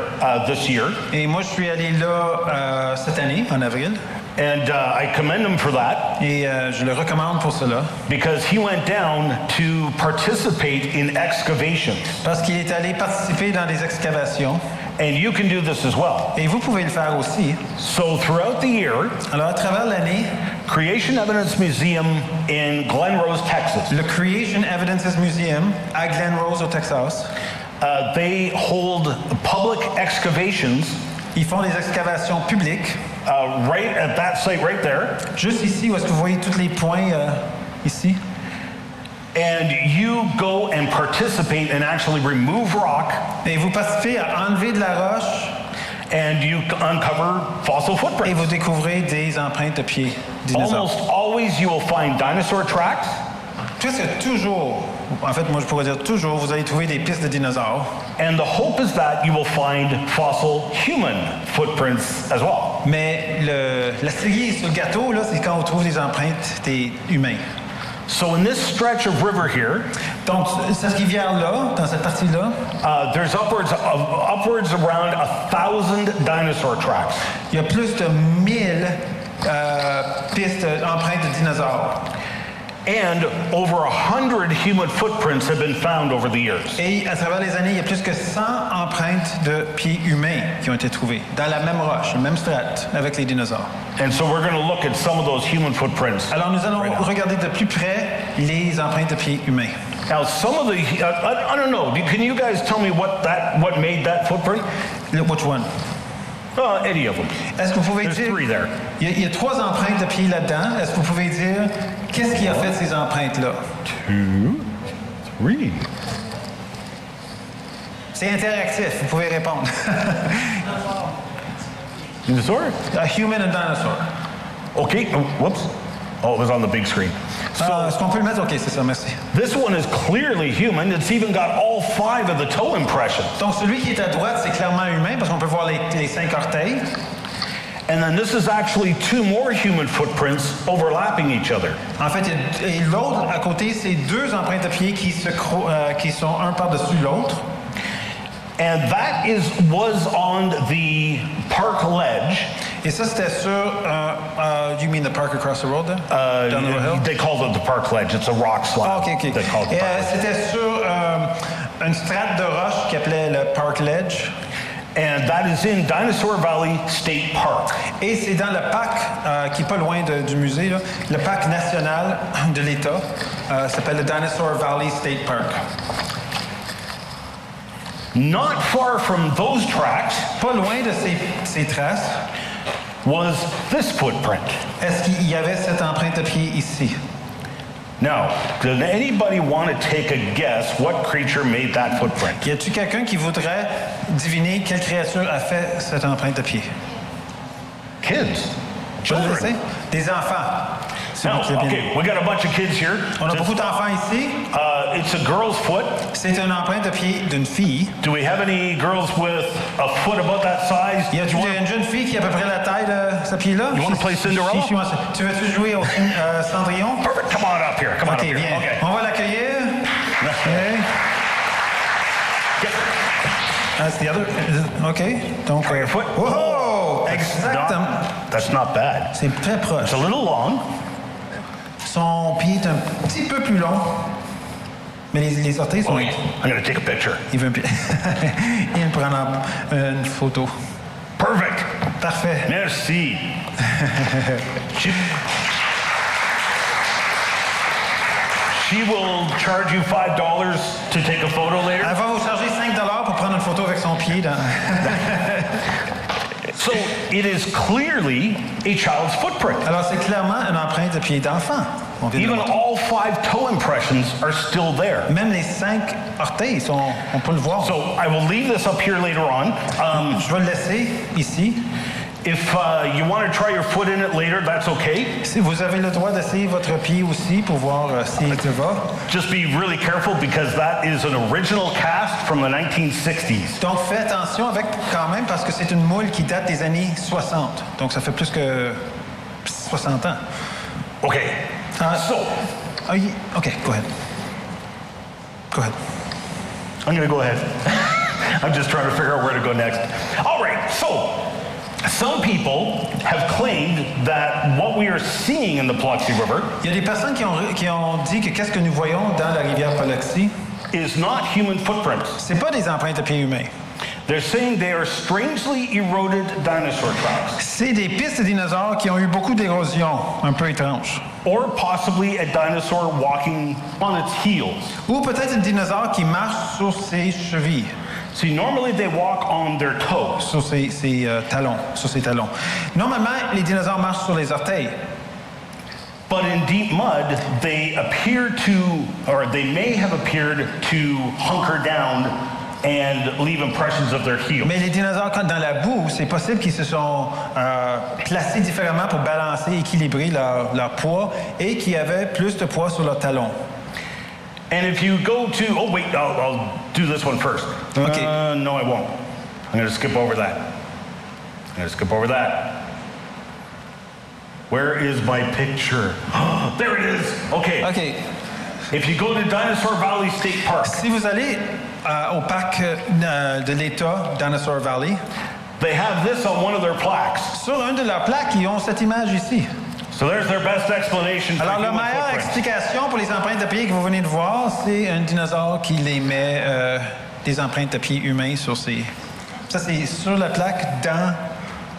this year, Et moi, je suis allé là cette année, en avril. and I commend him for that Et je le recommande pour cela. because he went down to participate in excavations. Parce qu'il est allé participer dans des excavations. And you can do this as well. Et vous pouvez le faire aussi. So throughout the year, Alors, à travers l'année, Creation Evidence Museum in Glen Rose, Texas, le Creation Evidences Museum à Glen Rose, au Texas, they hold public excavations ils font des excavations publiques. right at that site right there. Juste ici, où est-ce que vous voyez tous les points ici. And you go and participate and actually remove rock, Et vous participez à enlever de la roche and you uncover fossil et footprints. vous découvrez des empreintes de pieds dinosaures. Almost always you will find dinosaur tracks, Presque toujours, en fait, moi je pourrais dire toujours, vous allez trouver des pistes de dinosaures. and the hope is that you will find fossil human footprints as well. Mais la cerise sur le gâteau, là, c'est quand on trouve des empreintes des humains. So in this stretch of river here, Donc, cette rivière-là, dans cette partie-là, there's upwards around 1,000 dinosaur tracks. il y a plus de 1000 pistes, empreintes de dinosaures. And over 100 human footprints have been found over the years. Et à travers les années, il y a plus que 100 empreintes de pieds humains qui ont été trouvées dans la même roche, la même strate, avec les dinosaures. And so we're going to look at some of those human footprints. Alors, nous allons right now. regarder de plus près les empreintes de pieds humains. Now, some of the, I don't know, can you guys tell me what made that footprint? Which one? Any of them. Est-ce que vous pouvez There's dire... 3 there. Il y a 3 empreintes de pieds là-dedans. Est-ce que vous pouvez dire qu'est-ce qui a fait ces empreintes-là? 2, 3. C'est interactif, vous pouvez répondre. Dinosaur? A human and dinosaur. Okay, whoops. Oh, it was on the big screen. Est-ce qu'on peut le mettre? OK, c'est ça, merci. This one is clearly human. It's even got all 5 of the toe impressions. Donc, celui qui est à droite, c'est clairement humain parce qu'on peut voir les 5 orteils. And then this is actually 2 more human footprints overlapping each other. En fait, et l'autre, à côté, c'est 2 empreintes de pieds qui sont un par-dessus l'autre. And that was on the park ledge. Et ça, c'était sur... you mean the park across the road, there? Down the hill? They called it the park ledge. It's a rock slab. OK. They call it the Et park ledge. c'était sur une strate de roche qui appelait le Park Ledge. And that is in Dinosaur Valley State Park. Et c'est dans le parc qui est pas loin du musée, là, le parc national de l'État. S'appelle le Dinosaur Valley State Park. Not far from those tracks Pas loin de ces traces, was this footprint. est-ce qu'il y avait cette empreinte de pied ici? Now, does anybody want to take a guess what creature made that footprint? Y a-t-il quelqu'un qui voudrait deviner quelle créature a fait cette empreinte de pied? Kids. Je le sais. Children. Des enfants. C'est Now, vous qui l'avez bien okay, we got a bunch of kids here. On a beaucoup d'enfants ici. It's a girl's foot. C'est une empreinte de pied d'une fille. Do we have any girls with a foot about that size? Y a-t-il une jeune fille qui a à peu près la taille de ce pied-là? You wanna play Cinderella? Tu veux-tu jouer au Cendrillon? Perfect. Come on up here. Come on OK, up here. viens. Okay. On va l'accueillir. OK. That's the other. OK. Donc, Try your foot. Wow! That's Exactement. That's not bad. C'est très proche. It's a little long. Son pied est un petit peu plus long. Mais les orteils sont... Wait, I'm going to take a picture. Il veut il veut prendre une photo. Perfect. Parfait. Merci. She will charge you $5 to take a photo later. Elle va vous charger 5 $ pour prendre une photo avec son pied dans... So it is clearly a child's footprint. Alors, c'est clairement une empreinte de pied d'enfant. On vient de Even le montrer. all 5 toe impressions are still there. Même les 5 orteils, on peut le voir. So I will leave this up here later on. Je vais le laisser ici. If you want to try your foot in it later, that's okay. Si vous avez le droit d'essayer votre pied aussi pour voir s'il te va. Just be really careful because that is an original cast from the 1960s. Donc, fais attention avec quand même parce que c'est une moule qui date des années 60. Donc, ça fait plus que 60 ans. Okay. So OK, go ahead. Go ahead. I'm going to go ahead. I'm just trying to figure out where to go next. All right. So some people have claimed that what we are seeing in the Biloxi River Il y a des personnes qui ont dit que qu'est-ce que nous voyons dans la rivière Biloxi, is not human footprints. c'est pas des empreintes de pieds humains. They're saying they are strangely eroded dinosaur tracks, C'est des pistes de dinosaures qui ont eu beaucoup d'érosion, un peu étrange. or possibly a dinosaur walking on its heels. Ou peut-être un dinosaure qui marche sur ses chevilles, See, normally they walk on their toes, sur ses talons, sur ses talons. Normalement, les dinosaures marchent sur les orteils. but in deep mud, they appear to, or they may have appeared to hunker down and leave impressions of their heels. Mais les dinosaures, quand dans la boue, c'est possible qu'ils se sont placés différemment pour balancer, équilibrer leur poids et qu'ils avaient plus de poids sur leurs talons. And if you go to, oh wait, I'll do this one first. Okay. No, I won't. I'm going to skip over that. Where is my picture? There it is. Okay. OK. If you go to Dinosaur Valley State Park, Si vous allez au parc de l'État, Dinosaur Valley, they have this on one of their plaques. sur une de leurs plaques, ils ont cette image ici. So there's their best explanation for Alors, la human meilleure footprints. explication pour les empreintes de pieds que vous venez de voir, c'est un dinosaure qui les met des empreintes de pieds humains sur ses... Ça, c'est sur la plaque dans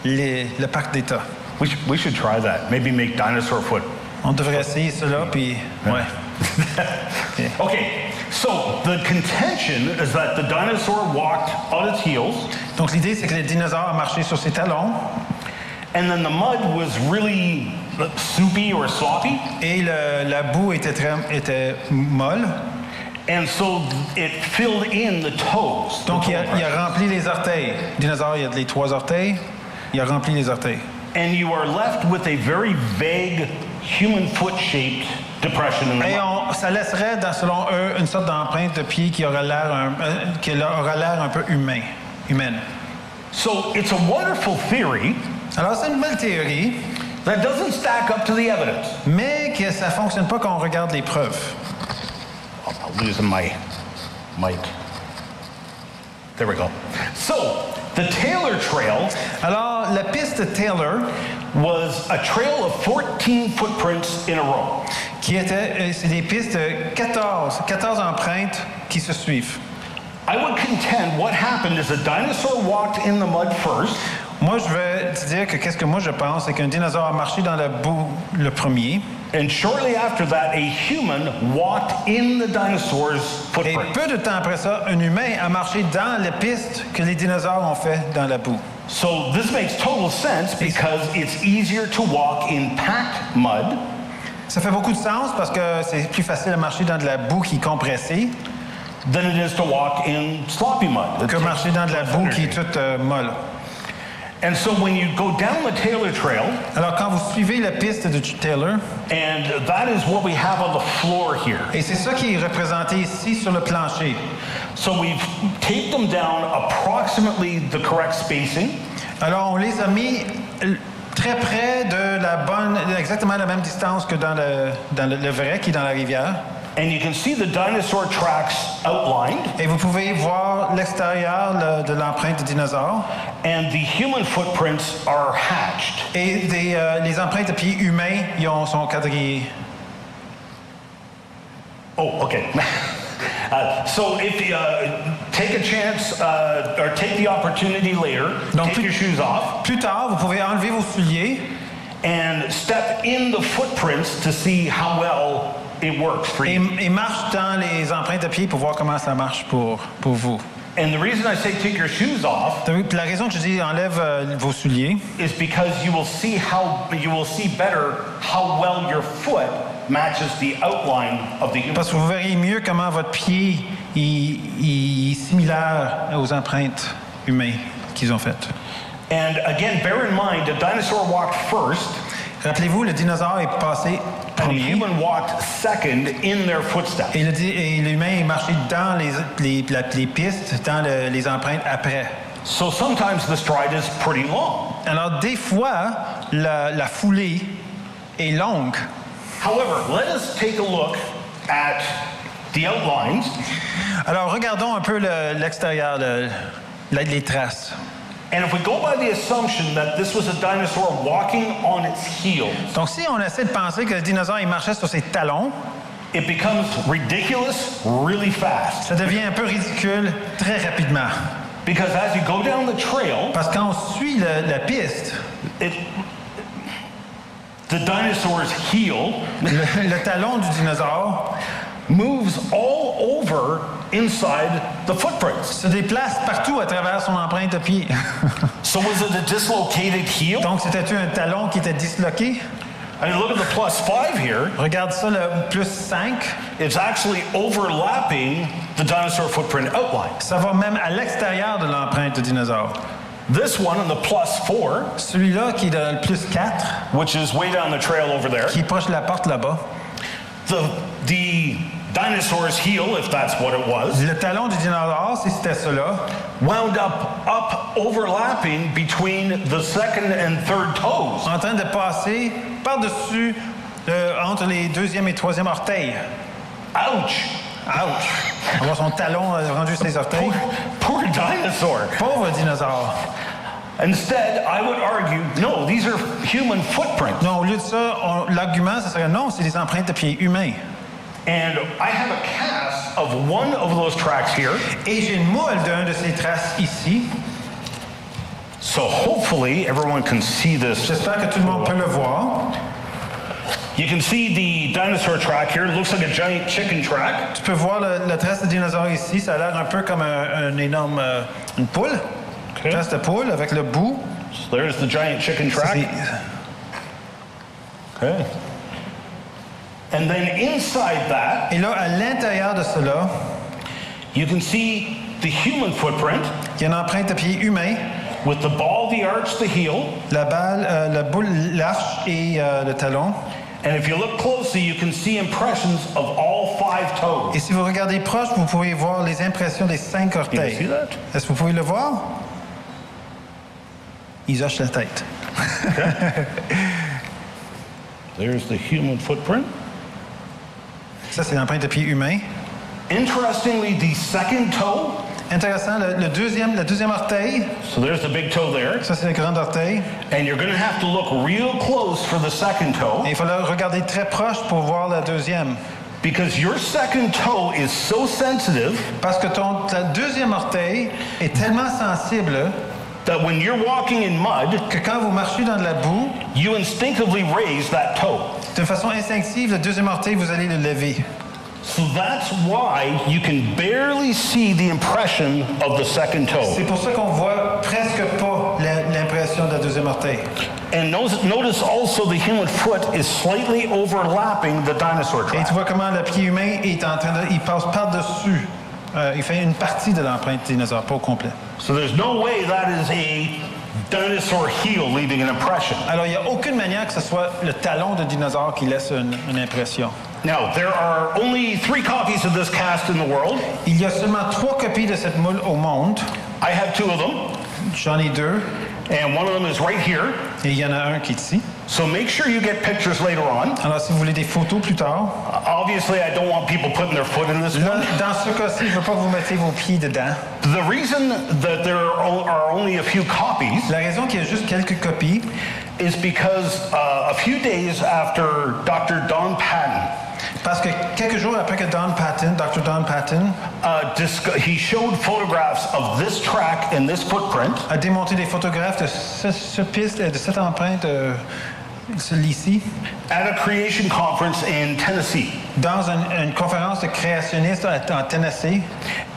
le parc d'État. We should try that. Maybe make dinosaur foot. On devrait essayer cela, puis... Ouais. Okay, so the contention is that the dinosaur walked on its heels, Donc, l'idée, c'est que le dinosaure a marché sur ses talons and then the mud was really soupy or sloppy, et la boue était molle. and so it filled in the toes. the Donc, toe il a impressions. rempli les orteils. Le dinosaure, il a les 3 orteils. Il a rempli les orteils. And you are left with a very vague human foot-shaped depression in the Et mud. ça laisserait, selon eux, une sorte d'empreinte de pied qui aura l'air un peu humaine. So it's a wonderful theory Alors, c'est une belle théorie, that doesn't stack up to the evidence. mais que ça ne fonctionne pas quand on regarde les preuves. I'm losing my mic. There we go. So, the Taylor Trail Alors, la piste Taylor, was a trail of 14 footprints in a row. c'est des pistes de 14 empreintes qui se suivent. I would contend what happened is a dinosaur walked in the mud first, Moi, je vais te dire que qu'est-ce que moi je pense, c'est qu'un dinosaure a marché dans la boue le premier, and shortly after that, a human walked in the dinosaur's et footprint. peu de temps après ça, un humain a marché dans la piste que les dinosaures ont fait dans la boue. So this makes total sense because it's easier to walk in packed mud Ça fait beaucoup de sens parce que c'est plus facile de marcher dans de la boue qui est compressée than it is to walk in sloppy mud. It que takes marcher dans de la less boue qui est energy. toute molle. And so when you go down the Taylor Trail, Alors, quand vous suivez la piste de Taylor, and that is what we have on the floor here. et c'est ça qui est représenté ici sur le plancher. So we've taped them down approximately the correct spacing, Alors, on les a mis très près de exactement la même distance que dans le vrai qui est dans la rivière. and you can see the dinosaur tracks outlined, Et vous pouvez voir l'extérieur de l'empreinte de dinosaure. and the human footprints are hatched. Et les empreintes de pieds humains sont quadrillées. Oh, okay. So if you take a chance or take the opportunity later, Donc, take your shoes off Plus tard, vous pouvez enlever vos souliers and step in the footprints to see how well it works for you. et marche dans les empreintes de pieds pour voir comment ça marche pour vous. And the reason I say take your shoes off La raison que je dis enlève vos souliers, is because you will see better how well your foot matches the outline of the human. parce que vous verrez mieux comment votre pied est similaire aux empreintes humaines qu'ils ont faites. And again, bear in mind, the dinosaur walked first, Rappelez-vous, le dinosaure est passé and the premier human walked second in their footsteps. et l'humain est marché dans les pistes, dans les empreintes après. So sometimes the stride is pretty long. Alors, des fois, la foulée est longue. However, let us take a look at the outlines. Alors, regardons un peu l'extérieur, les traces. And if we go by the assumption that this was a dinosaur walking on its heels, Donc, si on essaie de penser que le dinosaure il marchait sur ses talons, it becomes ridiculous really fast. ça devient un peu ridicule très rapidement. Because as you go down the trail, Parce que quand on suit la piste, the dinosaur's heel le talon du dinosaure moves all over inside the footprints. se déplace partout à travers son empreinte de pied. So was it a dislocated heel? Donc, c'était-tu un talon qui était disloqué? I mean, look at the +5 here. Regarde ça, le plus 5. It's actually overlapping the dinosaur footprint outline. Ça va même à l'extérieur de l'empreinte de dinosaure. This one on the +4, Celui-là qui est dans le plus 4, which is way down the trail over there, qui est proche de la porte là-bas. the dinosaur's heel, if that's what it was, Le talon du dinosaure, si c'était cela, wound up overlapping between the second and third toes. en train de passer par-dessus, entre les deuxième et troisième orteils. Ouch! Ouch! On voit son talon rendu sur les orteils. Poor dinosaur. Pauvre dinosaure. Instead, I would argue, no, these are human footprints. Non, au lieu de ça, l'argument, ce serait non, c'est des empreintes de pieds humains. And I have a cast of one of those tracks here. Et j'ai une moule d'un de ces traces ici. So hopefully everyone can see this. J'espère que tout le monde peut le voir. You can see the dinosaur track here. It looks like a giant chicken track. Tu peux voir la trace de dinosaure ici. Ça a l'air un peu comme un énorme... une poule. Okay. Trace de poule avec le bout. So there's the giant chicken Ça, track. c'est- Okay. And then inside that, Et là, à l'intérieur de cela, you can see the human footprint il y a une empreinte de pied humain. with the ball, the arch, the heel. La balle, la boule, l'arche et le talon. And if you look closely, you can see impressions of all 5 toes. Et si vous regardez proche, vous pouvez voir les impressions des 5 You can see orteils. that? Est-ce que vous pouvez le voir? Ils hochent la tête. There's the human footprint. Ça, c'est l'empreinte de pied humain. Interestingly, the second toe, Intéressant, le deuxième orteil, so there's the big toe there, ça, c'est le grand orteil. and you're going to have to look real close for the second toe Et il faut le regarder très proche pour voir la deuxième. because your second toe is so sensitive Parce que ta deuxième orteil est tellement sensible that when you're walking in mud, que quand vous marchez dans de la boue, you instinctively raise that toe. de façon instinctive, le deuxième orteil, vous allez le lever. So that's why you can barely see the impression of the second C'est toe. pour ça qu'on voit presque pas l'impression de la deuxième orteil. And notice also the human foot is slightly overlapping the dinosaur Et tu track. vois comment le pied humain est en train de... Il passe par-dessus. Il fait une partie de l'empreinte dinosaure, pas au complet. So there's no way that is a dinosaur heel leaving an impression. Alors, il n'y a aucune manière que ce soit le talon de dinosaure qui laisse une impression. Now, there are only 3 copies of this cast in the world. Il y a seulement 3 copies de cette moule au monde. I have 2 of them, J'en ai 2. and one of them is right here. Et il y en a un qui est ici. So make sure you get pictures later on. Alors, si vous voulez des photos plus tard, Obviously, I don't want people putting their foot in this là, one. dans ce cas-ci, je ne veux pas que vous mettiez vos pieds dedans. The reason that there are only a few copies La raison qu'il y a juste quelques copies, is because a few days after Dr. Don Patton, parce que quelques jours après que Dr. Don Patton, he showed photographs of this track and this footprint, a démonté des photographes de cette piste, de cette empreinte celui-ci, at a creation conference in Tennessee. dans une conférence de créationnistes en Tennessee.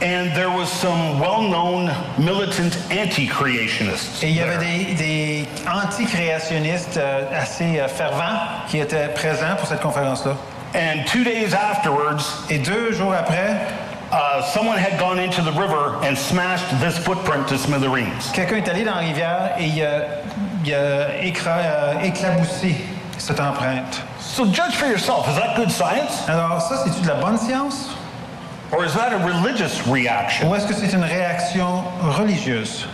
And there was some well-known militant anti-creationists. Et il y avait des anti-créationnistes assez fervents qui étaient présents pour cette conférence-là. And 2 days afterwards, Et 2 jours après, someone had gone into the river and smashed this footprint to smithereens. quelqu'un est allé dans la rivière et il a éclaboussé cette empreinte. So judge for yourself, is that good science? Alors ça, c'est-tu de la bonne science? Or is that a religious reaction? Ou est-ce que c'est une réaction religieuse?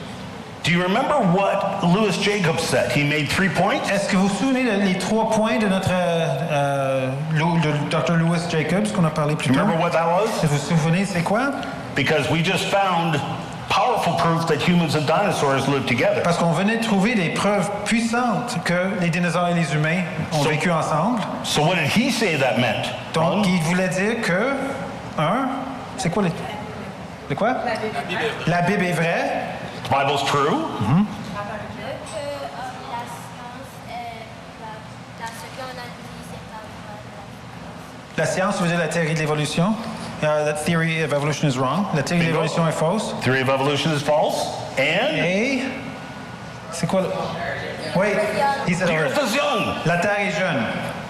Do you remember what Louis Jacobs said? He made 3 points. Est-ce que vous vous souvenez des 3 points de notre Dr. Louis Jacobs qu'on a parlé plus tôt? Remember what that was? Vous vous souvenez, c'est quoi? Because we just found powerful proof that humans and dinosaurs live together. Parce qu'on venait de trouver des preuves puissantes que les dinosaures et les humains ont vécu ensemble. So what did he say that meant? Donc, il voulait dire que, c'est quoi les... De quoi? La Bible est vraie. The Bible's true. La science veut dire la théorie de l'évolution. That theory of evolution is wrong. La théorie de l'évolution est fausse. Theory of evolution is false. And Et c'est quoi? Oui, he said the earth is young. la Terre est jeune.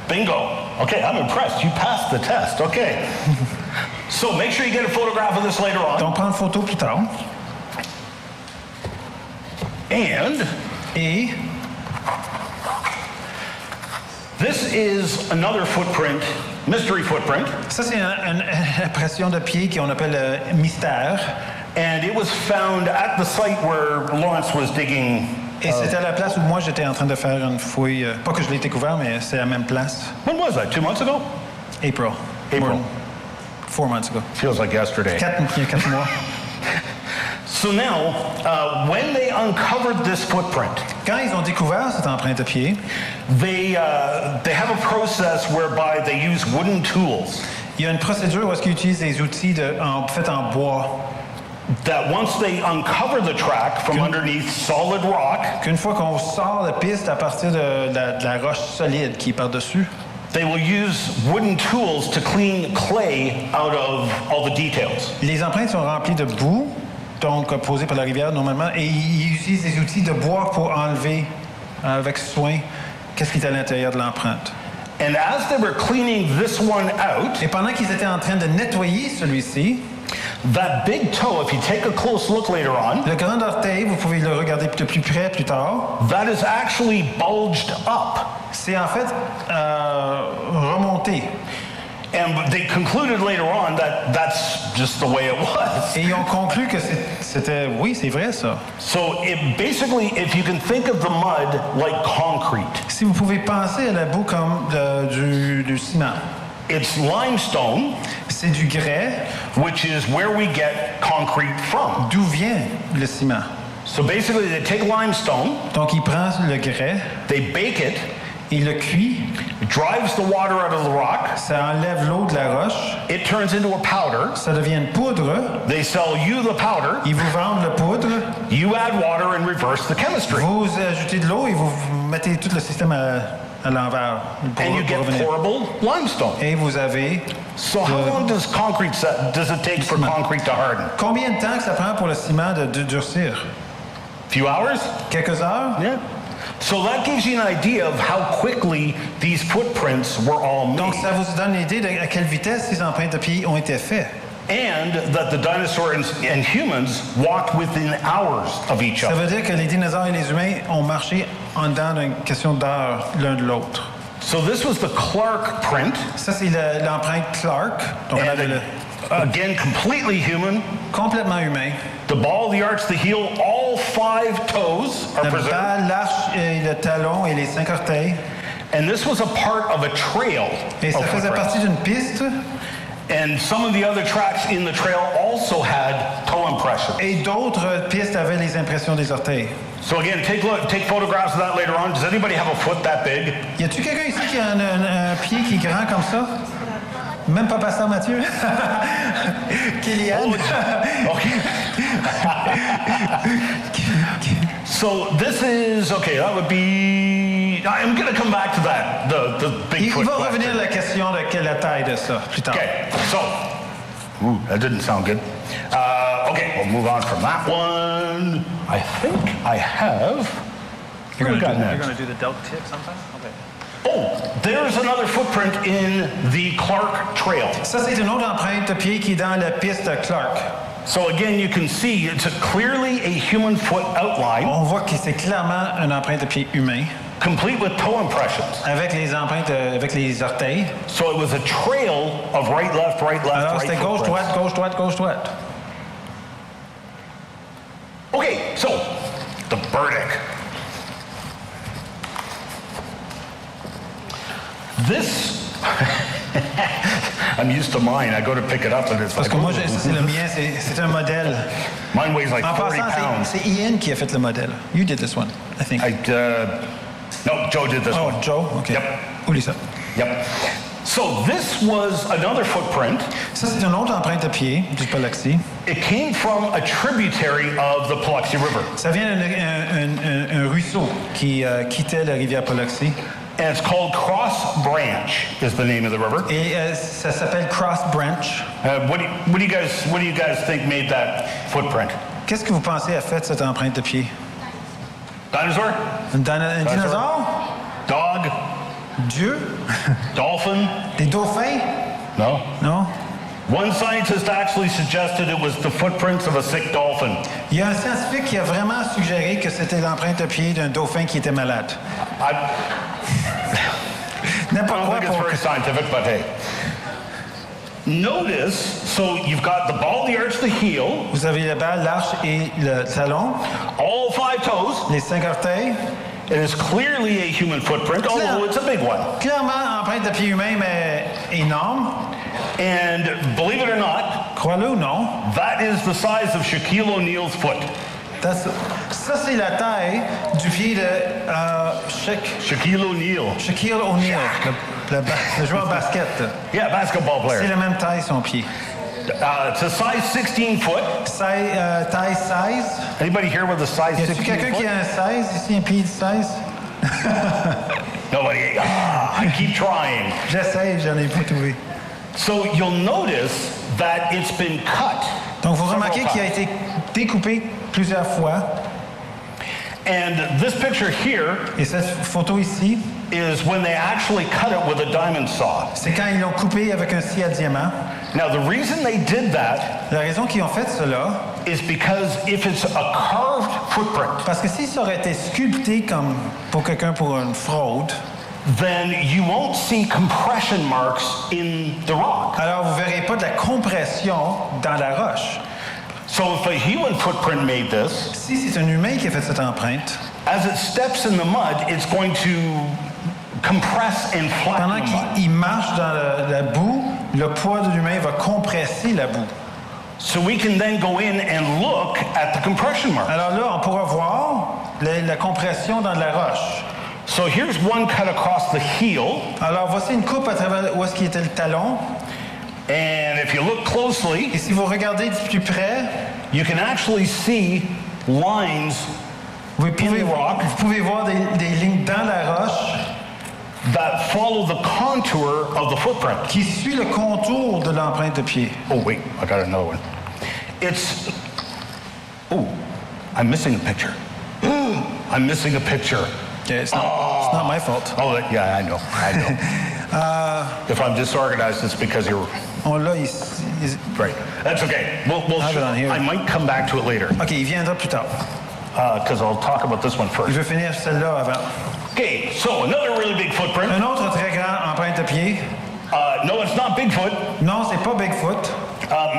Bingo. Okay, I'm impressed. You passed the test. Okay. So make sure you get a photograph of this later on. Donc, prendre photo plus tard. And Et this is another footprint, mystery footprint. ça, c'est une impression de pied qu'on appelle mystère. And it was found at the site where Laurence was digging. Et c'était à la place où moi, j'étais en train de faire une fouille. Pas que je l'ai découvert, mais c'est la même place. When was that? 2 months ago? April. April. 4 months ago. Feels like yesterday. Il y a 4 mois. So now, when they uncovered this footprint, Quand ils ont découvert cette empreinte de pied, they have a process whereby they use wooden tools il y a une procédure où est-ce qu'ils utilisent des outils faits en bois. that once they uncover the track from underneath solid rock, Qu'une fois qu'on sort la piste à partir de la roche solide qui est par-dessus, they will use wooden tools to clean clay out of all the details. les empreintes sont remplies de boue, donc posées par la rivière normalement, et ils utilisent des outils de bois pour enlever avec soin qu'est-ce qui est à l'intérieur de l'empreinte. And as they were cleaning this one out, Et pendant qu'ils étaient en train de nettoyer celui-ci, that big toe, if you take a close look later on, le grand orteil, vous pouvez le regarder de plus près plus tard, that is actually bulged up. c'est en fait remonté. And they concluded later on that that's just the way it was. Et ils ont conclu que c'était, oui, c'est vrai ça. So basically, if you can think of the mud like concrete, Si vous pouvez penser à la boue comme du ciment, it's limestone, c'est du grès, which is where we get concrete from. d'où vient le ciment. So basically, they take limestone, Donc il prend le grès, they bake it, il le cuit, it drives the water out of the rock, ça enlève l'eau de la roche, it turns into a powder, ça devient une poudre, they sell you the powder, ils vous vendent la poudre, you add water and reverse the chemistry. vous ajoutez de l'eau et vous mettez tout le système à l'envers pour And you get revenir. pourable limestone. Et vous avez... So how long does it take for concrete to harden? Combien de temps que ça prend pour le ciment de durcir? Few hours? Quelques heures? Yeah. So that gives you an idea of how quickly these footprints were all made. Donc ça vous donne une idée de à quelle vitesse ces empreintes de pied ont été faites. And that the dinosaurs and humans walked within hours of each Ça other. veut dire que les dinosaures et les humains ont marché en dedans d'une question d'heure l'un de l'autre. So this was the Clark print. Ça, c'est l'empreinte Clark. Donc, on avait Again, completely human. complètement humain. The ball, the arch, the heel, all 5 toes are La preserved. balle, l'arche, et le talon et les 5 orteils. And this was a part of a trail. Et ça of faisait footprints. partie d'une piste. And some of the other tracks in the trail also had toe impressions. Et d'autres pistes avaient les impressions des orteils. So again, take photographs of that later on. Does anybody have a foot that big? Y a-tu quelqu'un ici qui a un pied qui est grand comme ça? Même pas Pasteur Mathieu? Kylian? Okay. So this is, okay, that would be I'm going to come back to that, the Il Bigfoot va revenir question. à la question de quelle est la taille de ça plus tard. Okay, so, that didn't sound good. Okay, we'll move on from that one. I think I have. You're What do we got going next? to do the delta tip sometime? Okay. Oh, there's another footprint in the Clark Trail. Ça, c'est une autre empreinte de pied qui est dans la piste de Clark. So again, you can see it's clearly a human foot outline, On voit que c'est clairement une empreinte de pied humain, complete with toe impressions. avec les empreintes, avec les orteils. So it was a trail of right, left, Alors, right c'était gauche, footprints. droite, gauche, droite, gauche, droite. Okay, so the verdict. This, I'm used to mine. I go to pick it up and it's Parce like, que moi, oh, ça, c'est le mien, c'est un modèle. mine weighs like En 40 passant, pounds. c'est Ian qui a fait le modèle. You did this one, I think. No, Joe did this Oh, one. Joe? OK. Yep. Oublie ça. Yep. So this was another footprint. Ça, c'est une autre empreinte de pied du Biloxi. It came from a tributary of the Biloxi River. Ça vient d'un ruisseau qui quittait la rivière Biloxi. And it's called Cross Branch is the name of the river. Et ça s'appelle Cross Branch. What do you guys think made that footprint? Qu'est-ce que vous pensez a fait cette empreinte de pied? Dinosaur? Un dinosaure? Dog? Dieu? Dolphin? Des dauphins? No. Non? One scientist actually suggested it was the footprints of a sick dolphin. Il y a un scientifique qui a vraiment suggéré que c'était l'empreinte de pied d'un dauphin qui était malade. I N'importe don't quoi think it's pour... very scientific, but hey. Notice, so you've got the ball, the arch, the heel, Vous avez la balle, l'arche et le talon, all 5 toes. les 5 orteils. It is clearly a human footprint, although it's a big one. Clairement, empreinte de pied humain, mais énorme. And believe it or not, Crois-le ou non, that is the size of Shaquille O'Neal's foot. ça c'est la taille du pied de Shaquille O'Neal. Shaquille O'Neal, le joueur de basket. Yeah, basketball C'est player. la même taille, son pied. It's a size 16 foot. Taille 16. Anybody here with a size Y a-t-il 16 quelqu'un foot? qui a un 16 ici, un pied de 16? Nobody. I keep trying. J'essaie, j'en ai pas trouvé. So you'll notice that it's been cut. Donc vous several remarquez qu'il a times. été découpé plusieurs fois. And this picture here Et cette photo ici, is when they actually cut it with a diamond saw. c'est quand ils l'ont coupé avec un scie à diamant. Now the reason they did that La raison qu'ils ont fait cela, is because if it's a carved footprint, parce que si ça aurait été sculpté comme pour quelqu'un pour une fraude, then you won't see compression marks in the rock. alors vous verrez pas de la compression dans la roche. So if a human footprint made this, Si c'est un humain qui a fait cette empreinte, as it steps in the mud, it's going to compress and flatten pendant the mud. qu'il marche dans la boue, le poids de l'humain va compresser la boue. So we can then go in and look at the compression marks. Alors là, on pourra voir la compression dans la roche. So here's one cut across the heel, Alors voici une coupe à travers où est-ce qu'il était le talon. and if you look closely, Et si vous regardez de plus près, you can actually see lines vous pouvez, in the rock vous pouvez voir des lignes dans la roche that follow the contour of the footprint. qui suit le contour de l'empreinte de pied. Oh wait, I got another one. It's, oh, I'm missing a picture. I'm missing a picture. Okay, it's not my fault. Oh, yeah, I know. If I'm disorganized, it's because you're On l'a ici. right. That's okay. We'll I have it on here. I might come back to it later OK, il viendra plus tard. because I'll talk about this one Je first. vais finir celle-là avant. Okay, so another really big footprint. Un autre très grand empreinte de pied. No, it's not Bigfoot. Non, c'est pas Bigfoot.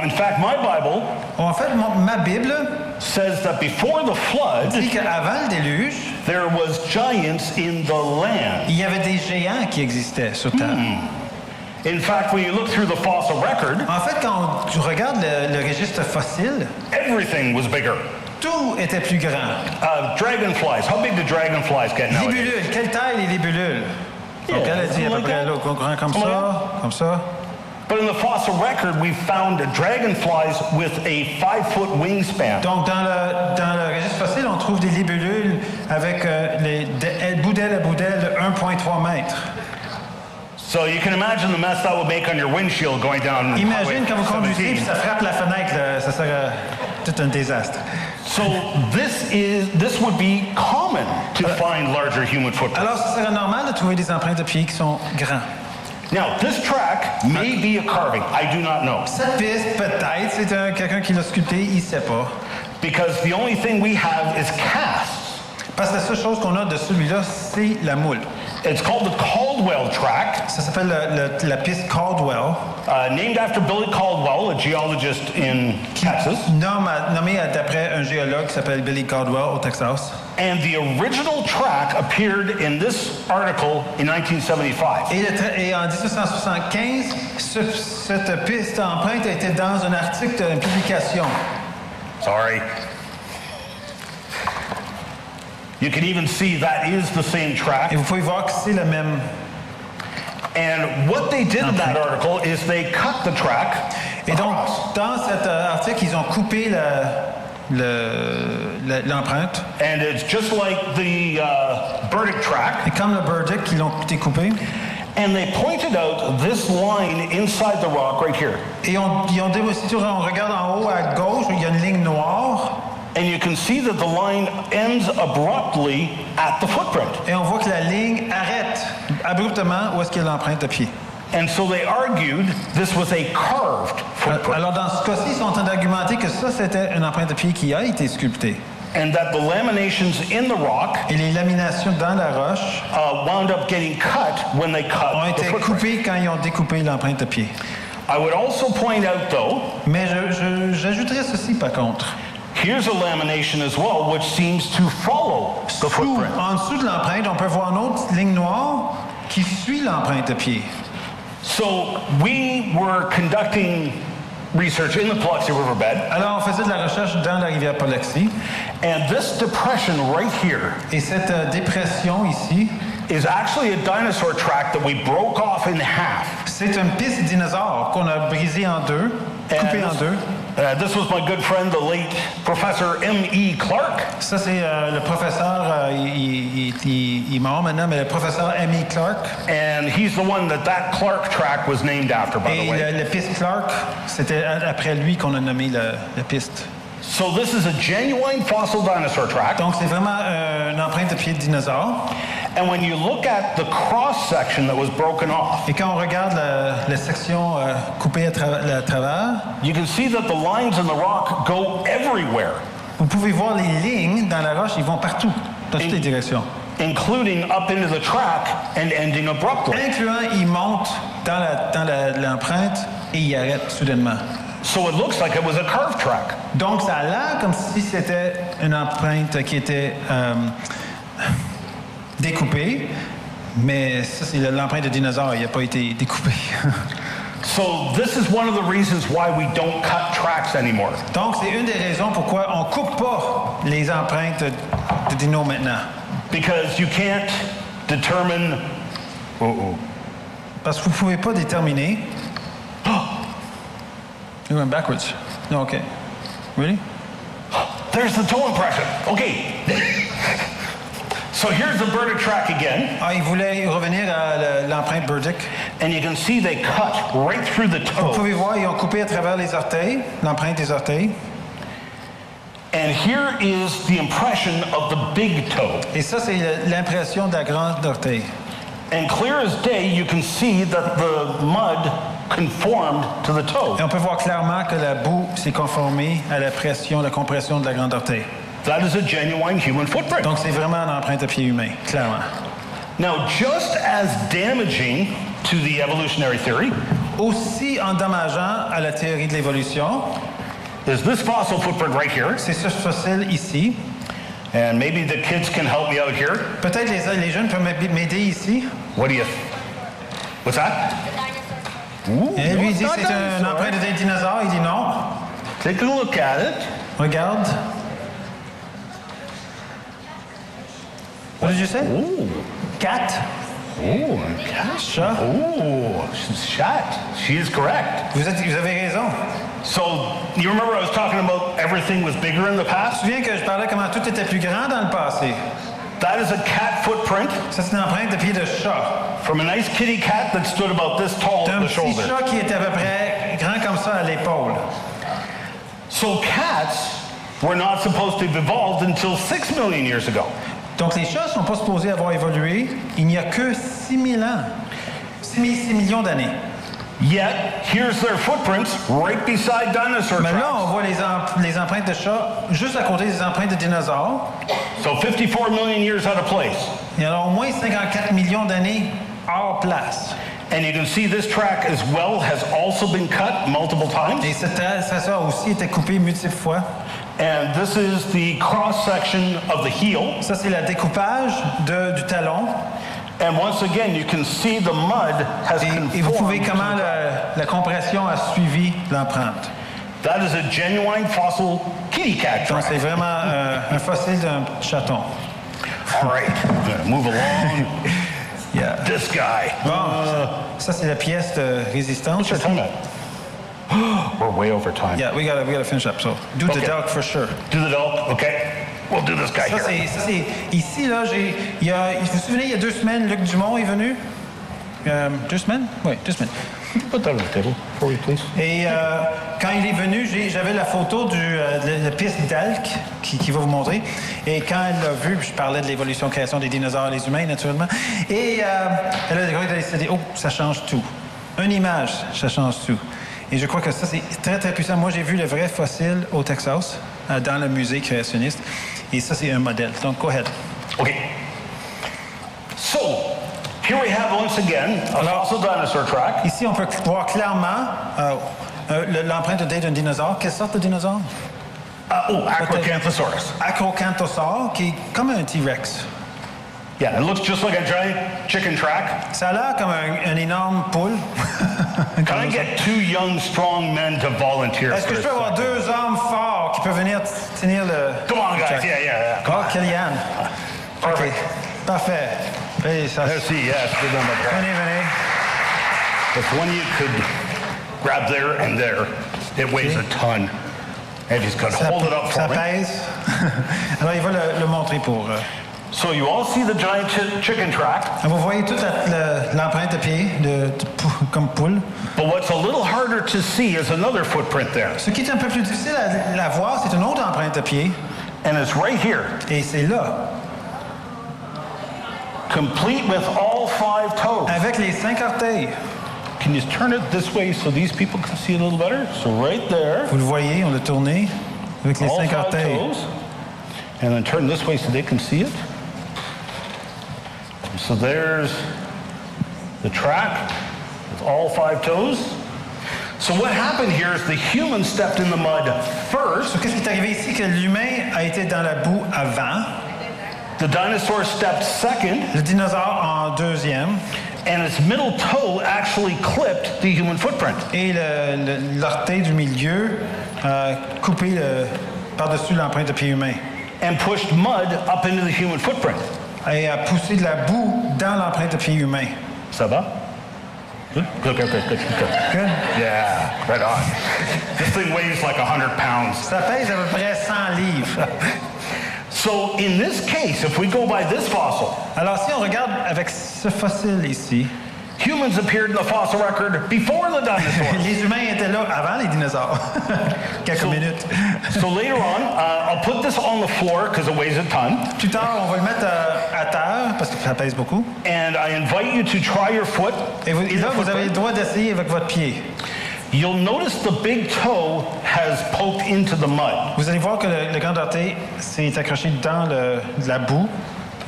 In fact, my Bible En fait, ma Bible says that before the flood, dit qu'avant le déluge, there was giants in the land. il y avait des géants qui existaient sur Terre. In fact, when you look through the fossil record, En fait, quand tu regardes le registre fossile, everything was bigger. tout était plus grand. Dragonflies. How big do dragonflies get nowadays? Libellules. Quelle taille les libellules? Donc, Yeah, elle a dit à peu like près that. là, grand comme Something ça, comme ça. But in the fossil record, we found dragonflies with a 5-foot wingspan. Donc, dans le registre fossile, on trouve des libellules avec bout d'aile à bout d'aile de 1,3 mètres. So you can imagine the mess that would make on your windshield going down. Imagine quand vous conduisez 17. et ça frappe la fenêtre, là, ça serait tout un désastre. So this would be common to find larger human footprints. Alors, ce serait normal de trouver des empreintes de pieds qui sont grands. Now, this track may be a carving. I do not know. Cette piste, peut-être, c'est quelqu'un qui l'a sculpté, il ne sait pas. Because the only thing we have is casts. Parce que la seule chose qu'on a de celui-là, c'est la moule. It's called the Caldwell track, Ça s'appelle la piste Caldwell, named after Billy Caldwell, a geologist in Texas. nommée d'après un géologue qui s'appelle Billy Caldwell au Texas. And the original track appeared in this article in 1975. Et en 1975, cette piste empreinte a été dans un article d'une publication. Sorry. You can even see that is the same track. Et vous pouvez voir que c'est le même. And what they did in that article is they cut the track. Et donc, across. dans cet article, ils ont coupé l'empreinte. And it's just like the Burdick track. Et comme le Burdick, ils l'ont découpé. And they pointed out this line inside the rock right here. Et si on regarde en haut à gauche, il y a une ligne noire. And you can see that the line ends abruptly at the footprint. Et on voit que la ligne arrête abruptement où est-ce qu'il y a l'empreinte de pied. And so they argued this was a carved footprint. Alors dans ce cas-ci, ils sont en train d'argumenter que ça, c'était une empreinte de pied qui a été sculptée. And that the laminations in the rock Et les laminations dans la roche wound up getting cut when they ont cut the été footprint. coupées quand ils ont découpé l'empreinte de pied. I would also point out, though, Mais j'ajouterais ceci par contre. here's a lamination as well, which seems to follow the footprint. En dessous de l'empreinte, on peut voir une autre ligne noire qui suit l'empreinte de pied. So we were conducting research in the Biloxi Riverbed, Alors, on faisait de la recherche dans la rivière Biloxi. and this depression right here Et cette dépression ici, is actually a dinosaur track that we broke off in half. c'est une piste dinosaure qu'on a brisée en deux, coupée en deux. This was my good friend, the late Professor M.E. Clark. Ça, c'est le professeur, il est mort maintenant, mais le professeur M.E. Clark. And he's the one that Clark track was named after, by the Et way. le piste Clark, c'était après lui qu'on a nommé la piste. So this is a genuine fossil dinosaur track. Donc, c'est vraiment une empreinte de pied de dinosaure. And when you look at the cross section that was broken off, Et quand on regarde la section coupée à travers, you can see that the lines in the rock go everywhere, vous pouvez voir les lignes dans la roche, ils vont partout, dans toutes les directions. including up into the track and ending abruptly. Incluant, ils montent dans l'empreinte et ils arrêtent soudainement. So it looks like it was a carved track. Donc, ça a l'air comme si c'était une empreinte qui était découpée, mais ça, c'est l'empreinte de dinosaure, il n'a pas été découpé. So this is one of the reasons why we don't cut tracks anymore. Donc, c'est une des raisons pourquoi on ne coupe pas les empreintes de dinos maintenant. Because you can't determine... Parce que vous ne pouvez pas déterminer... You went backwards. No, okay. Really? There's the toe impression. Okay. So here's the Burdick track again. Ah, il voulait revenir à l'empreinte Burdick. And you can see they cut right through the Vous toe. pouvez voir, ils ont coupé à travers les orteils, l'empreinte des orteils. And here is the impression of the big toe. Et ça, c'est l'impression de la grande orteil. And clear as day, you can see that the mud conformed to the toe. Et on peut voir clairement que la boue s'est conformée à la pression, la compression de la grande orteil. That is a genuine human footprint. Donc, c'est vraiment une empreinte de pied humain, clairement. Now, just as damaging to the evolutionary theory Aussi endommageant à la théorie de l'évolution, is this fossil footprint right here. c'est ce fossile ici. And maybe the kids can help me out here. Peut-être les jeunes peuvent m'aider ici. What do you... What's that? Ooh, Et lui, il dit it's c'est not une dinosaur. empreinte d'un dinosaure. Il dit non. Take a look at it. Regarde. What did you say? Ooh. Cat. Ooh, cat. Chat. Ooh, chat. She is correct. Vous avez raison. So, you remember I was talking about everything was bigger in the Je me past? souviens que je parlais comment tout était plus grand dans le passé. That is a cat footprint Ça, c'est une empreinte de pied de chat. from a nice kitty cat that stood about this tall D'un at the petit shoulder. chat qui est à peu près grand comme ça à l'épaule. So cats were not supposed to have evolved until 6 million years ago. Donc, les chats ne sont pas supposés avoir évolué il n'y a que 6 000 ans. 6 millions d'années. Yet, here's their footprints right beside dinosaur Mais là, tracks. on voit les empreintes de chats juste à côté des empreintes de dinosaures. So 54 million years out of place. Il y en a au moins 54 millions d'années hors place. And you can see this track as well has also been cut multiple times. Et ça a aussi été coupé multiples fois. And this is the cross section of the heel. Ça, c'est le découpage du talon. And once again, you can see the mud has Et vous pouvez conformed. comment la compression a suivi l'empreinte. That is a genuine fossil kitty cat Donc, track. c'est vraiment un fossile d'un chaton. All right, I'm gonna move along. Yeah. This guy. Bon, ça, c'est la pièce de résistance. What's your time at? We're way over time. Yeah, we gotta finish up. So, do the Okay. dog for sure. Do the dog. Okay. We'll do this guy Ça, here. c'est ici, là, vous vous souvenez, il y a 2 semaines, Luc Dumont est venu? 2 semaines? Oui, 2 semaines. Put that on the table for you, please. Et quand il est venu, j'avais la photo de la piste d'Alc qui va vous montrer. Et quand elle l'a vu, je parlais de l'évolution, création des dinosaures, les humains, naturellement. Et elle a dit, oh, ça change tout. Une image, ça change tout. Et je crois que ça, c'est très, très puissant. Moi, j'ai vu le vrai fossile au Texas, dans le musée créationniste. Et ça, c'est un modèle. Donc, go ahead. Okay. So, here we have once again a fossil dinosaur track. Ici, on peut voir clairement l'empreinte de date d'un dinosaure. Quelle sorte de dinosaure? Acrocanthosaurus. Acrocanthosaure, qui est comme un T-Rex. Yeah, it looks just like a giant chicken track. Ça a l'air comme un énorme poule. Can I get 2 young, strong men to volunteer? Est-ce que je peux avoir 2 hommes forts qui peuvent venir tenir le... Come on, guys. Yeah. Come Oh, on. Kellyanne. Perfect. OK. Parfait. Hey, ça... Let's see. Yes, good number. Venez. If one of you could grab there and there, it weighs a ton. And he's going to hold it up Ça for me. pèse. Alors, il va le montrer pour... So you all see the giant chicken track. Vous voyez toute l'empreinte de pied comme poule. But what's a little harder to see is another footprint there. Ce qui est un peu plus difficile à voir, c'est une autre empreinte de pied. And it's right here. Et c'est là, Complete with all 5 toes. avec les 5 orteils. Can you turn it this way so these people can see a little better? So right there. Vous le voyez, on l'a tourné avec les All 5 5 orteils. toes. And then turn this way so they can see it. So there's the track with all 5 toes. So what happened here is the human stepped in the mud first. Qu'est-ce qui est arrivé ici? Que l'humain a été dans la boue avant, The dinosaur stepped second, le dinosaure en deuxième, and its middle toe actually clipped the human footprint. et l'orteil du milieu a coupé par-dessus l'empreinte de pied humain And pushed mud up into the human footprint. et a poussé de la boue dans l'empreinte de pied humain. Ça va? Good? Good. Good? Yeah, right on. This thing weighs like 100 pounds. Ça pèse à peu près 100 livres. So in this case, if we go by this fossil, Alors, si on regarde avec ce fossile ici, humans appeared in the fossil record before the dinosaurs. les humains étaient là avant les dinosaures. Quelques minutes. So later on, I'll put this on the floor because it weighs a ton. Plus tard, on va le mettre à terre parce que ça pèse beaucoup. And I invite you to try your foot. Et là, vous avez le droit d'essayer avec votre pied. You'll notice the big toe has poked into the mud. Vous allez voir que le grand orteil s'est accroché dans la boue.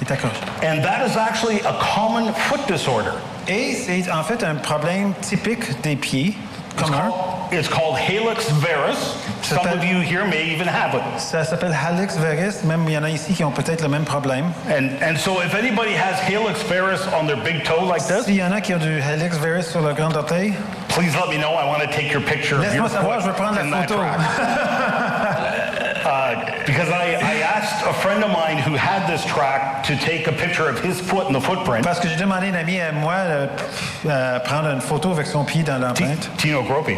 Il est accroché. And that is actually a common foot disorder. Et c'est en fait un problème typique des pieds commun. It's called hallux varus. Some of you here may even have it. Ça s'appelle hallux varus. Même il y en a ici qui ont peut-être le même problème. And so if anybody has hallux varus on their big toe like this, S'il y en a qui ont du hallux varus sur le grand orteil, please let me know. I want to take your picture of your laisse-moi savoir, foot je vais prendre in la that photo. track. Because I asked a friend of mine who had this track to take a picture of his foot in the footprint. Parce que j'ai demandé à un ami à moi de prendre une photo avec son pied dans l'empreinte. Tino Groppi.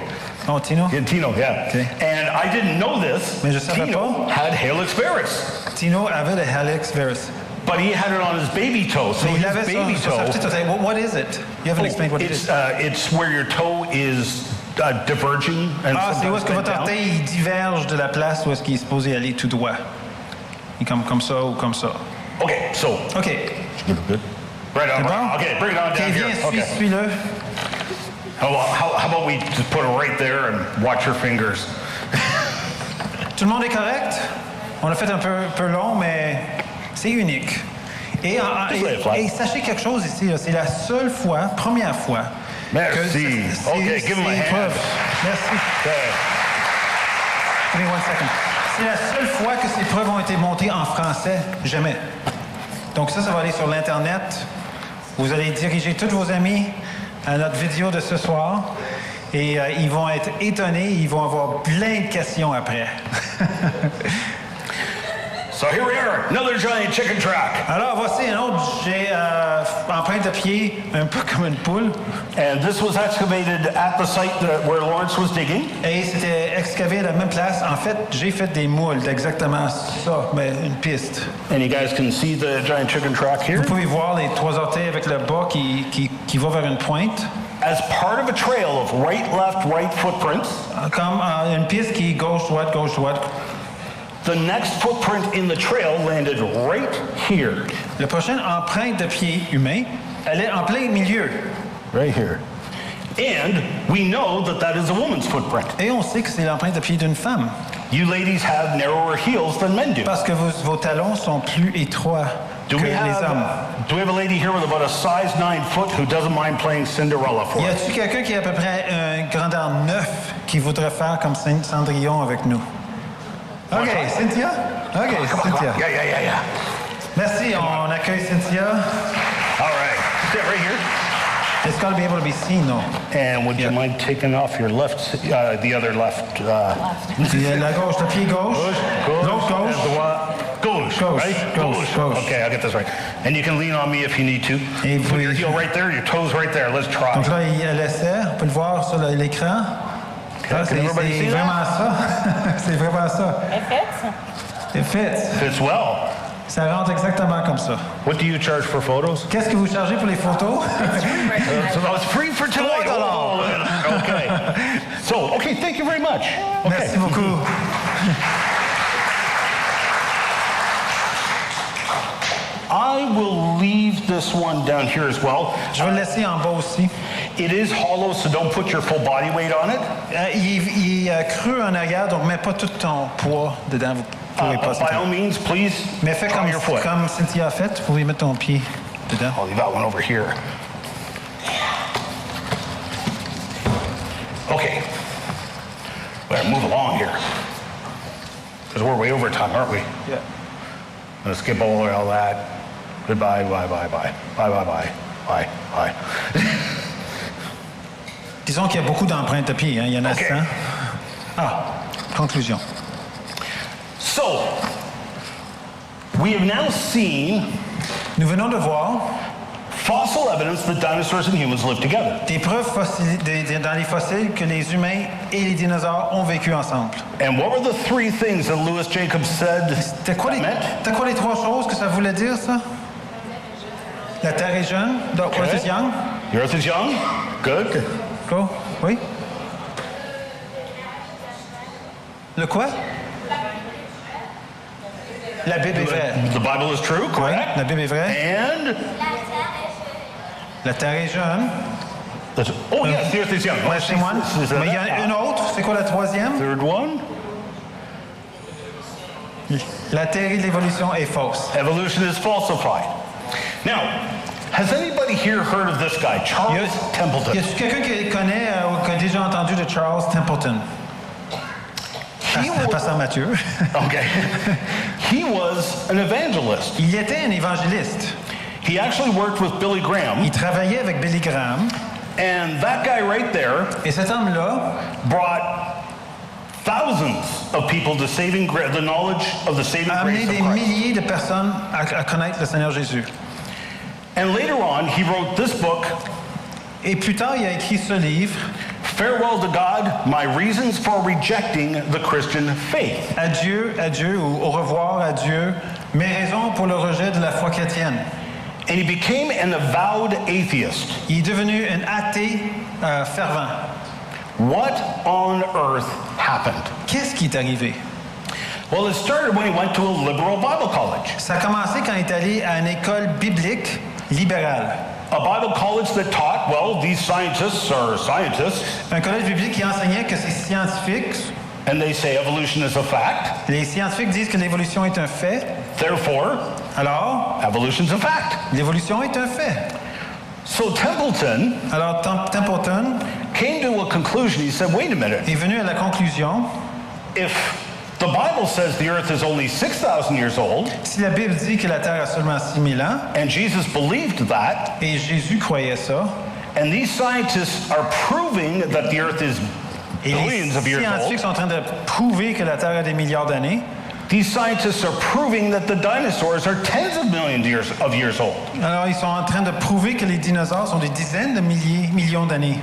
Oh, Tino? Yeah, Tino, yeah. Okay. And I didn't know this. Mais je savais Tino pas. had hallux varus. Tino avait le hallux varus. But he had it on his baby toe. So Mais il his avait baby sur sa toe. petite orteille. What is it? You haven't explained what it is. It's where your toe is diverging. And Ah, c'est où est-ce que sometimes votre bent down. orteil il diverge de la place où est-ce qu'il est supposé aller tout droit. Il est comme ça ou comme ça. Okay, so. OK. Good. Right on. C'est bon? Okay, bring it on OK, down viens, here. suis-le. How about we just put it right there and watch your fingers? Tout le monde est correct? On l'a fait un peu long, mais c'est unique. Et sachez quelque chose ici, là, c'est la seule fois, première fois. Merci. OK, give him a hand. Merci. Okay. Give me 1 second. C'est la seule fois que ces preuves ont été montées en français, jamais. Donc ça va aller sur l'Internet. Vous allez diriger tous vos amis à notre vidéo de ce soir. Et ils vont être étonnés, ils vont avoir plein de questions après. So here we are, another giant chicken track. Alors voici un autre empreinte de pied, un peu comme une poule. And this was excavated at the site where Laurence was digging. Et c'était excavé à la même place. En fait, j'ai fait des moules d'exactement ça, mais une piste. And you guys can see the giant chicken track here. Vous pouvez voir les 3 orteils avec le bas qui va vers une pointe. As part of a trail of right, right footprints. Comme une piste qui est gauche-droite, gauche-droite. The next footprint in the trail landed right here. La prochaine empreinte de pied humain, elle est en plein milieu. Right here. And we know that that is a woman's footprint. Et on sait que c'est l'empreinte de pied d'une femme. You ladies have narrower heels than men do. Parce que vos talons sont plus étroits que les hommes. Do we have a lady here with about a size 9 foot who doesn't mind playing Cinderella for Y us? a-t-il quelqu'un qui a à peu près une grandeur 9 qui voudrait faire comme Cendrillon avec nous? OK, Cynthia? OK, Cynthia. Yeah. Merci, on accueille Cynthia. All right. Sit right here. It's got to be able to be seen, though. And would you mind taking off your left, the other left? La gauche, le pied gauche. L'autre gauche. Gauche, right? Gauche. Okay, I'll get this right. And you can lean on me if you need to. Et Put puis- your heel right there, your toes right there. Let's try. Donc là, elle essaie. On peut le voir sur l'écran. Ah, c'est everybody see that? vraiment ça. C'est vraiment ça. It fits. Fits well. Ça rentre exactement comme ça. What do you charge for photos? Qu'est-ce que vous chargez pour les photos? So that was free for tonight. Oh, okay. So, okay, thank you very much. Okay. Merci beaucoup. I will leave this one down here as well. Je vais le laisser en bas aussi. It is hollow, so don't put your full body weight on it. Il est creux en arrière, donc mets pas tout ton poids dedans. Vous pourrez pas. By all means, please Mais fais try your foot. comme Cynthia a fait. Vous pouvez mettre ton pied dedans. I'll leave that one over here. Okay. Better move along here. Because we're way over time, aren't we? Yeah. Let's skip over all that. Goodbye, bye. Disons qu'il y a beaucoup d'empreintes de pied. Hein. Il y en a OK. 100. Ah, conclusion. So, we have now seen Nous venons de voir fossil evidence that dinosaurs and humans lived together. des preuves dans les fossiles que les humains et les dinosaures ont vécu ensemble. And what were the 3 things that Louis Jacobs said C'était quoi, that meant? c'était quoi les 3 choses que ça voulait dire, ça? La Terre est jeune. The Earth is young. The Earth is young. Good. Go. Oui. Le quoi? La Bible est vraie. The Bible is true, Oui, correct? la Bible est vraie. And La Terre est jeune. oh yes, the Earth is young. Ouais, c'est moi. Is that Mais il y en a it? une autre. C'est quoi la troisième? Third one. La théorie de l'évolution est fausse. Evolution is falsified. Now, has anybody here heard of this guy, Charles Y Templeton? a-t-il quelqu'un qui connaît ou qui a déjà entendu de Charles Templeton? Pasteur Mathieu. Okay. He was an evangelist. Il était un évangéliste. He actually worked with Billy Graham, Il travaillait avec Billy Graham. and that guy right there Et cet homme-là brought thousands of people to the knowledge of the saving a amené grace of des Christ. milliers de personnes à connaître le Seigneur Jésus. And later on, he wrote this book, Et plus tard, il a écrit ce livre, Farewell to God, My Reasons for Rejecting the Christian Faith. Adieu, ou au revoir à Dieu, Mes raisons pour le rejet de la foi chrétienne. And he became an avowed atheist. Il est devenu un athée fervent. What on earth happened? Qu'est-ce qui est arrivé? Well, it started when he went to a liberal Bible college. Ça a commencé quand il est allé à une école biblique libérale. A Bible college that taught, well, these scientists are scientists, Un collège biblique qui enseignait que c'est scientifique. and they say evolution is a fact. Les scientifiques disent que l'évolution est un fait. Therefore, Alors, evolution's a fact. l'évolution est un fait. So Templeton Alors, Templeton came to a conclusion. He said, wait a minute. est venu à la conclusion, If the Bible says the earth is only 6,000 years old, si la Bible dit que la Terre a seulement 6000 ans, and Jesus believed that, et Jésus croyait ça, and these scientists are proving that the earth is et les billions of years scientifiques old, sont en train de prouver que la Terre a des milliards d'années, these scientists are proving that the dinosaurs are tens of millions of years old. alors ils sont en train de prouver que les dinosaures sont des dizaines de millions d'années.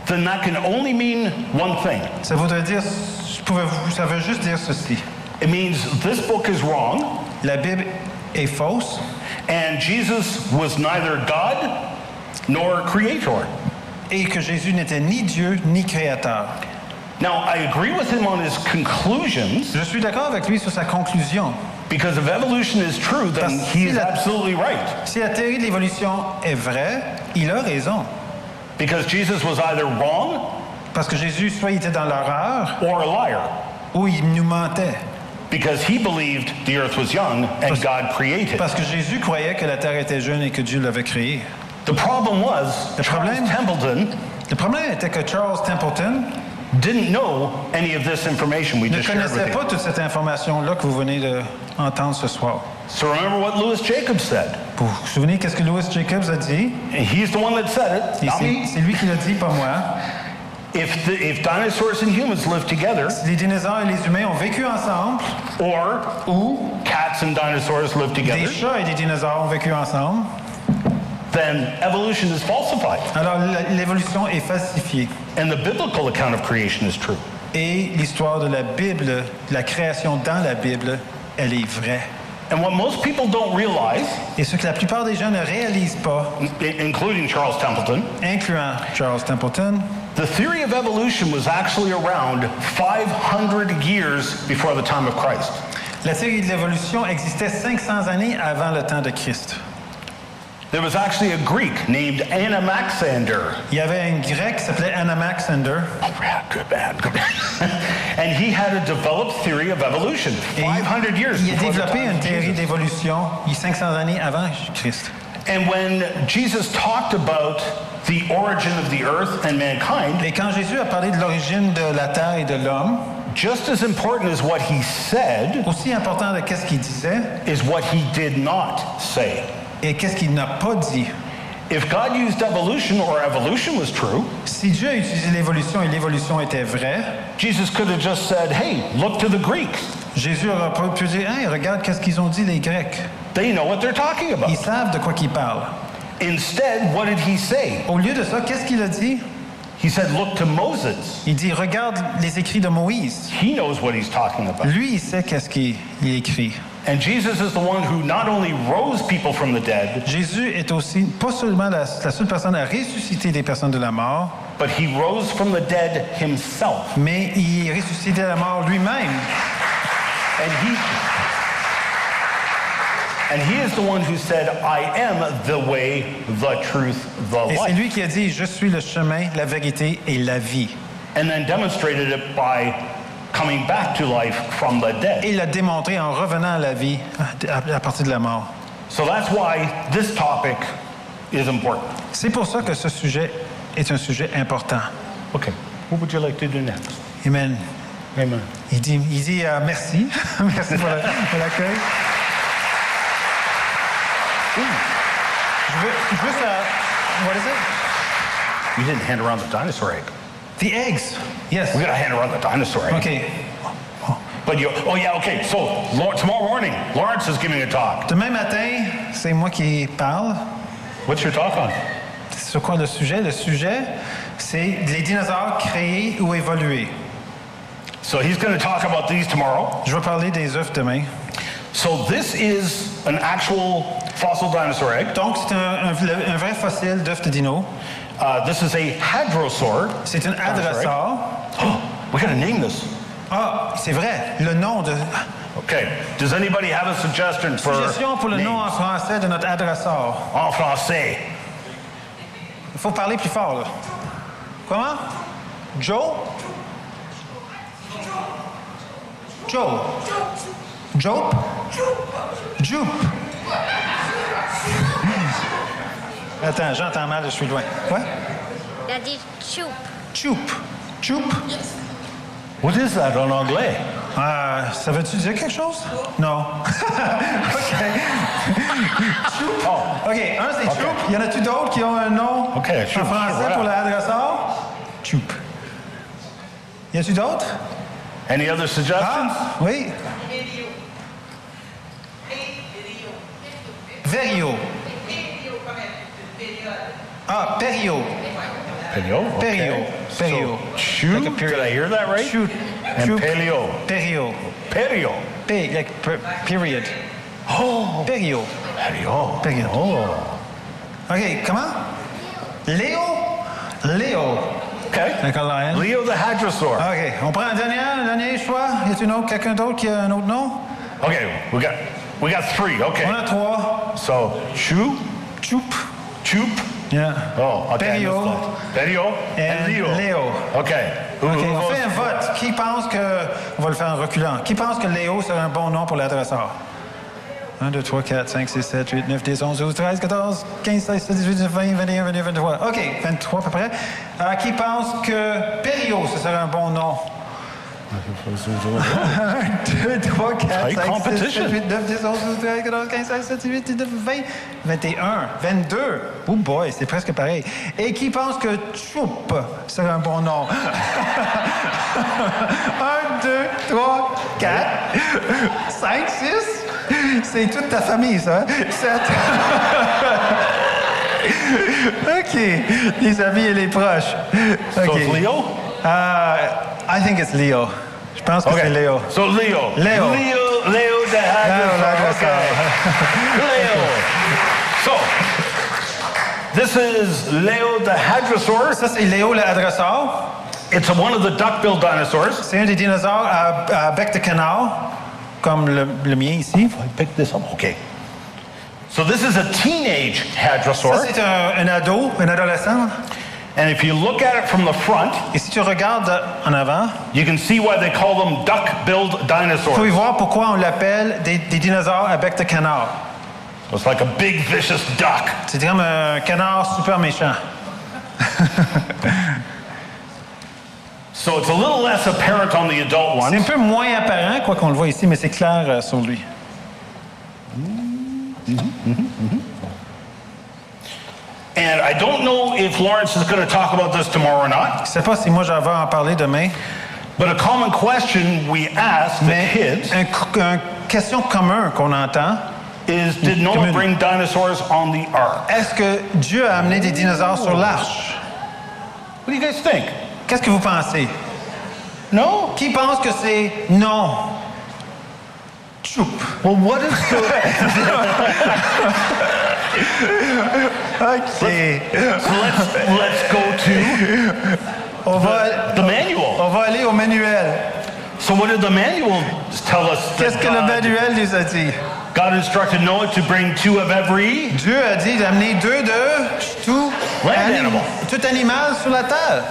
Then that can only mean one thing. Ça voudrait dire, ça veut juste dire ceci. It means this book is wrong, La Bible est fausse, and Jesus was neither God nor creator. et que Jésus n'était ni Dieu ni créateur. Now, I agree with him on his conclusions, Je suis d'accord avec lui sur sa conclusion. because if evolution is true, then Parce he is que absolutely right. Si la théorie de l'évolution est vraie, il a raison. Because Jesus was either wrong Parce que Jésus, soit il était dans l'erreur, or a liar. ou il nous mentait. Because he believed the earth was young and God created. Parce que Jésus croyait que la terre était jeune et que Dieu l'avait créée. The problem was, Le problème- Charles Templeton Le problème était que Charles Templeton didn't know any of this information we ne just shared with connaissait you. pas toute cette information-là que vous venez d'entendre ce soir. So remember what Louis Jacobs said. Vous vous souvenez qu'est-ce que Louis Jacobs a dit? And he's the one that said it, Et not me. c'est lui qui l'a dit, pas moi. If dinosaurs and humans live together, Les dinosaures et les humains ont vécu ensemble, or ou cats and dinosaurs live des together, chats et des dinosaures ont vécu ensemble, then evolution is falsified. alors l'évolution est falsifiée. And the biblical account of creation is true. Et l'histoire de la Bible, la création dans la Bible, elle est vraie. And what most people don't realize, Et ce que la plupart des gens ne réalisent pas, including Charles Templeton, incluant Charles Templeton, the theory of evolution was actually around 500 years before the time of Christ. la théorie de l'évolution existait 500 années avant le temps de Christ. There was actually a Greek named Anaxander. Il y avait un Grec qui s'appelait Anaxander, Oh, yeah, good man, good man. And he had a developed theory of evolution et 500 years il a before the développé time une of théorie Jesus. d'évolution 500 années avant Christ. And when Jesus talked about the origin of the earth and mankind, Et quand Jésus a parlé de l'origine de la terre et de l'homme, just as important as what he said aussi important de qu'est-ce qu'il disait is what he did not say. et qu'est-ce qu'il n'a pas dit. If God used evolution or evolution was true, Si Dieu a utilisé l'évolution et l'évolution était vraie, Jesus could have just said, hey, look to the Greeks. Jésus aurait pas pu dire, hey, regarde qu'est-ce qu'ils ont dit les Grecs. They know what they're talking about. Ils savent de quoi qu'ils parlent. Instead, what did he say? Au lieu de ça, qu'est-ce qu'il a dit? He said, look to Moses. Il dit, regarde les écrits de Moïse. He knows what he's talking about. Lui, il sait qu'est-ce qu'il écrit. And Jesus is the one who not only rose people from the dead, Jésus est aussi pas seulement la seule personne à ressusciter des personnes de la mort, but he rose from the dead himself. mais il est ressuscité de la mort lui-même. And he is the one who said, I am the way, the truth, the Et c'est life. lui qui a dit, je suis le chemin, la vérité et la vie. And then demonstrated it by coming back to life from the dead. Et il l'a démontré en revenant à la vie à partir de la mort. So that's why this topic is important. C'est pour ça que ce sujet est un sujet important. Okay, what would you like to do next? Amen. Amen. Il dit merci. Merci pour l'accueil. Je veux juste what is it? You didn't hand around the dinosaur egg. The eggs. Yes. We gotta hand around the dinosaur egg. OK. But you, oh yeah, okay. So tomorrow morning, Laurence is giving a talk. Demain matin, c'est moi qui parle. What's your talk on? C'est quoi le sujet? Le sujet, c'est les dinosaures créés ou évolués. So he's going to talk about these tomorrow. Je vais parler des œufs demain. So this is an actual fossil dinosaur egg. Donc, c'est un vrai fossile d'œuf de dino. This is a hadrosaur. C'est un hadrosaure. Oh, we gotta name this. Ah, c'est vrai, le nom de... Okay. Does anybody have a suggestion for Suggestion pour le names? nom en français de notre hadrosaure. En français. Il faut parler plus fort, là. Comment? Joe? Joe. Jope? Jupe. Attends, j'entends mal, je suis loin. Quoi? Il a dit choup. Chup. Chup? What is that en anglais? Ça veut-tu dire quelque chose? Non. OK. Chup. Oh. OK, un c'est Chup. Y en a-tu d'autres qui ont un nom OK, Chup, en français voilà. pour le hadrosaure? Chup. Y a-tu d'autres? Any other suggestions? Oui. Verio. Ah, perio. Perio. Perio. So, Perio. shoot. Like a period. Did I hear that right? Shoot. And Shoot. paleo. Perio. Perio. Like period. Oh. Perio. Perio. Perio. Oh. OK, comment? Léo. Léo. Okay. Like a lion. Leo the hadrosaur. OK, on prend un dernier choix. Y a-t-il quelqu'un d'autre qui a un autre nom? Okay, we got three. Okay. On a trois. So, Chu, Chup. Chup. Yeah. Oh, okay. Perio. Perio and Leo. Léo. Okay. Who OK, on votes fait un for- vote. Qui pense que... On va le faire en reculant. Qui pense que Léo serait un bon nom pour l'adresseur? 1, 2, 3, 4, 5, 6, 7, 8, 9, 10, 11, 12, 13, 14, 15, 16, 17, 18, 19, 20, 21, 22, 23. OK, 23 à peu près. Qui pense que Perio, ce serait un bon nom? 1, 2, 3, 4, High 5, 6, competition. 7, 8, 9, 10, 11, 12, 13, 14, 15, 16, 17, 18, 19, 20, 21, 22. Oh boy, c'est presque pareil. Et qui pense que Choup serait un bon nom? 1, 2, 3, 4, 5, 6. C'est toute ta famille, ça. 7. OK. Les amis et les proches. So OK. it's Leo? I think it's Leo. Je pense que c'est Léo. So Leo. Leo. Leo the hadrosaur. l'adresseur. Leo. So, this is Leo the hadrosaur. Ça, c'est Léo l'adresseur. It's one of the duck-billed dinosaurs. C'est un des dinosaures à bec de canard, comme le mien ici. I picked this up. Okay. So this is a teenage hadrosaur. Ça, c'est un ado, un adolescent. And if you look at it from the front, Et si tu regardes en avant, you can see why they call them duck-billed tu peux y dinosaurs. voir pourquoi on l'appelle des dinosaures à bec de canard. It's like a big, vicious duck. C'est comme un canard super méchant. So it's a little less apparent on the adult C'est un ones. peu moins apparent, quoi qu'on le voit ici, mais c'est clair sur lui. And I don't know if Laurence is going to talk about this tomorrow or not, Je ne sais pas si moi j'en vais en parler demain, but a common question we ask the mais kids une question commune qu'on entend, is, did Noah Commune. bring dinosaurs on the ark? est-ce que Dieu a amené des dinosaures sur l'arche? What do you guys think? Qu'est-ce que vous pensez? No? Qui pense que c'est non? Choup. Well, what is the... OK. So let's go to On va, the manual. on va aller au manuel. So what did the manual tell us? Qu'est-ce That que le manuel nous a dit? God instructed Noah to bring 2 of every. Dieu a dit d'amener 2 de tout, Land animal. tout animal sur la terre.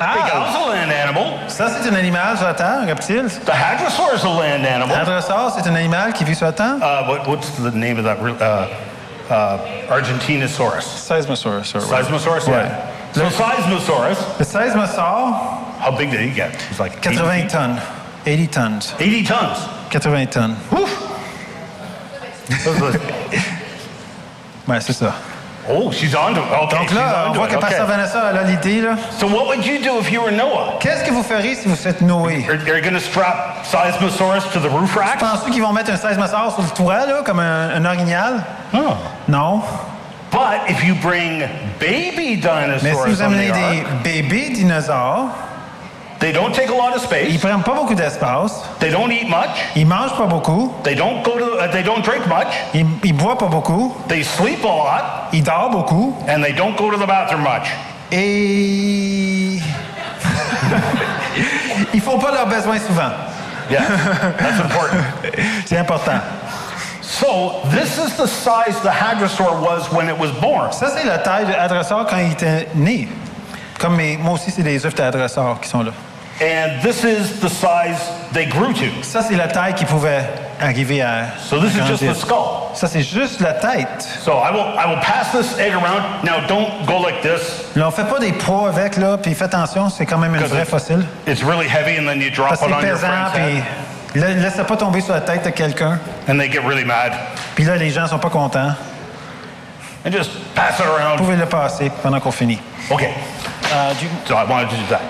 Hey, that was a land animal. Ça, c'est un animal sur la terre, un reptile. The hadrosaur is a land animal. Hadrosaure, c'est un animal qui vit sur la terre. What's the name of that? Argentinosaurus. Seismosaurus. Seismosaurus? Ouais. Yeah. So Seismosaurus, Le seismosaure, how big did he get? It's like 80 80 feet. tonnes. 80 tons. 80 tons. 80 tonnes. Ouais, c'est ça. Oh, she's onto it. Okay, Donc she's là, on onto voit it. que Pasteur Okay. Vanessa, elle a l'idée, là. So what would you do if you were Noah? Qu'est-ce que vous feriez si vous êtes Noé? Are you going to strap Seismosaurus to the roof rack? Penses-tu qu'ils vont mettre un seismosaure sur le toit, là, comme un orignal? Oh. Non. But if you bring baby Mais si dinosaurs vous on the amenez des ark, bébés dinosaures, They don't take a lot of space. Ils prennent pas beaucoup d'espace. They don't eat much. Ils mangent pas beaucoup. They don't drink much. Ils boivent pas beaucoup. They sleep a lot. Ils dorment beaucoup. And they don't go to the bathroom much. Et ils font pas leurs besoins souvent. Yeah, that's important. C'est important. So this is the size the hadrosaur was when it was born. Ça, c'est la taille de hadrosaure quand il était né. Comme moi aussi, c'est des œufs de hadrosaure qui sont là. And this is the size they grew to. Ça, c'est la taille qu'ils pouvaient arriver à. So this is just the skull. Ça, c'est juste la tête. So I will pass this egg around. Now don't go like this. Là, on fait pas des poids avec, là, puis fais attention, c'est quand même un vrai fossile. It's really heavy and then you drop Parce it que on c'est your pesant, friend's head. puis laisse pas tomber sur la tête de quelqu'un. And they get really mad. Puis là, les gens sont pas contents. And just pass it around. Vous pouvez le passer pendant qu'on finit. Okay. So I wanted to do that.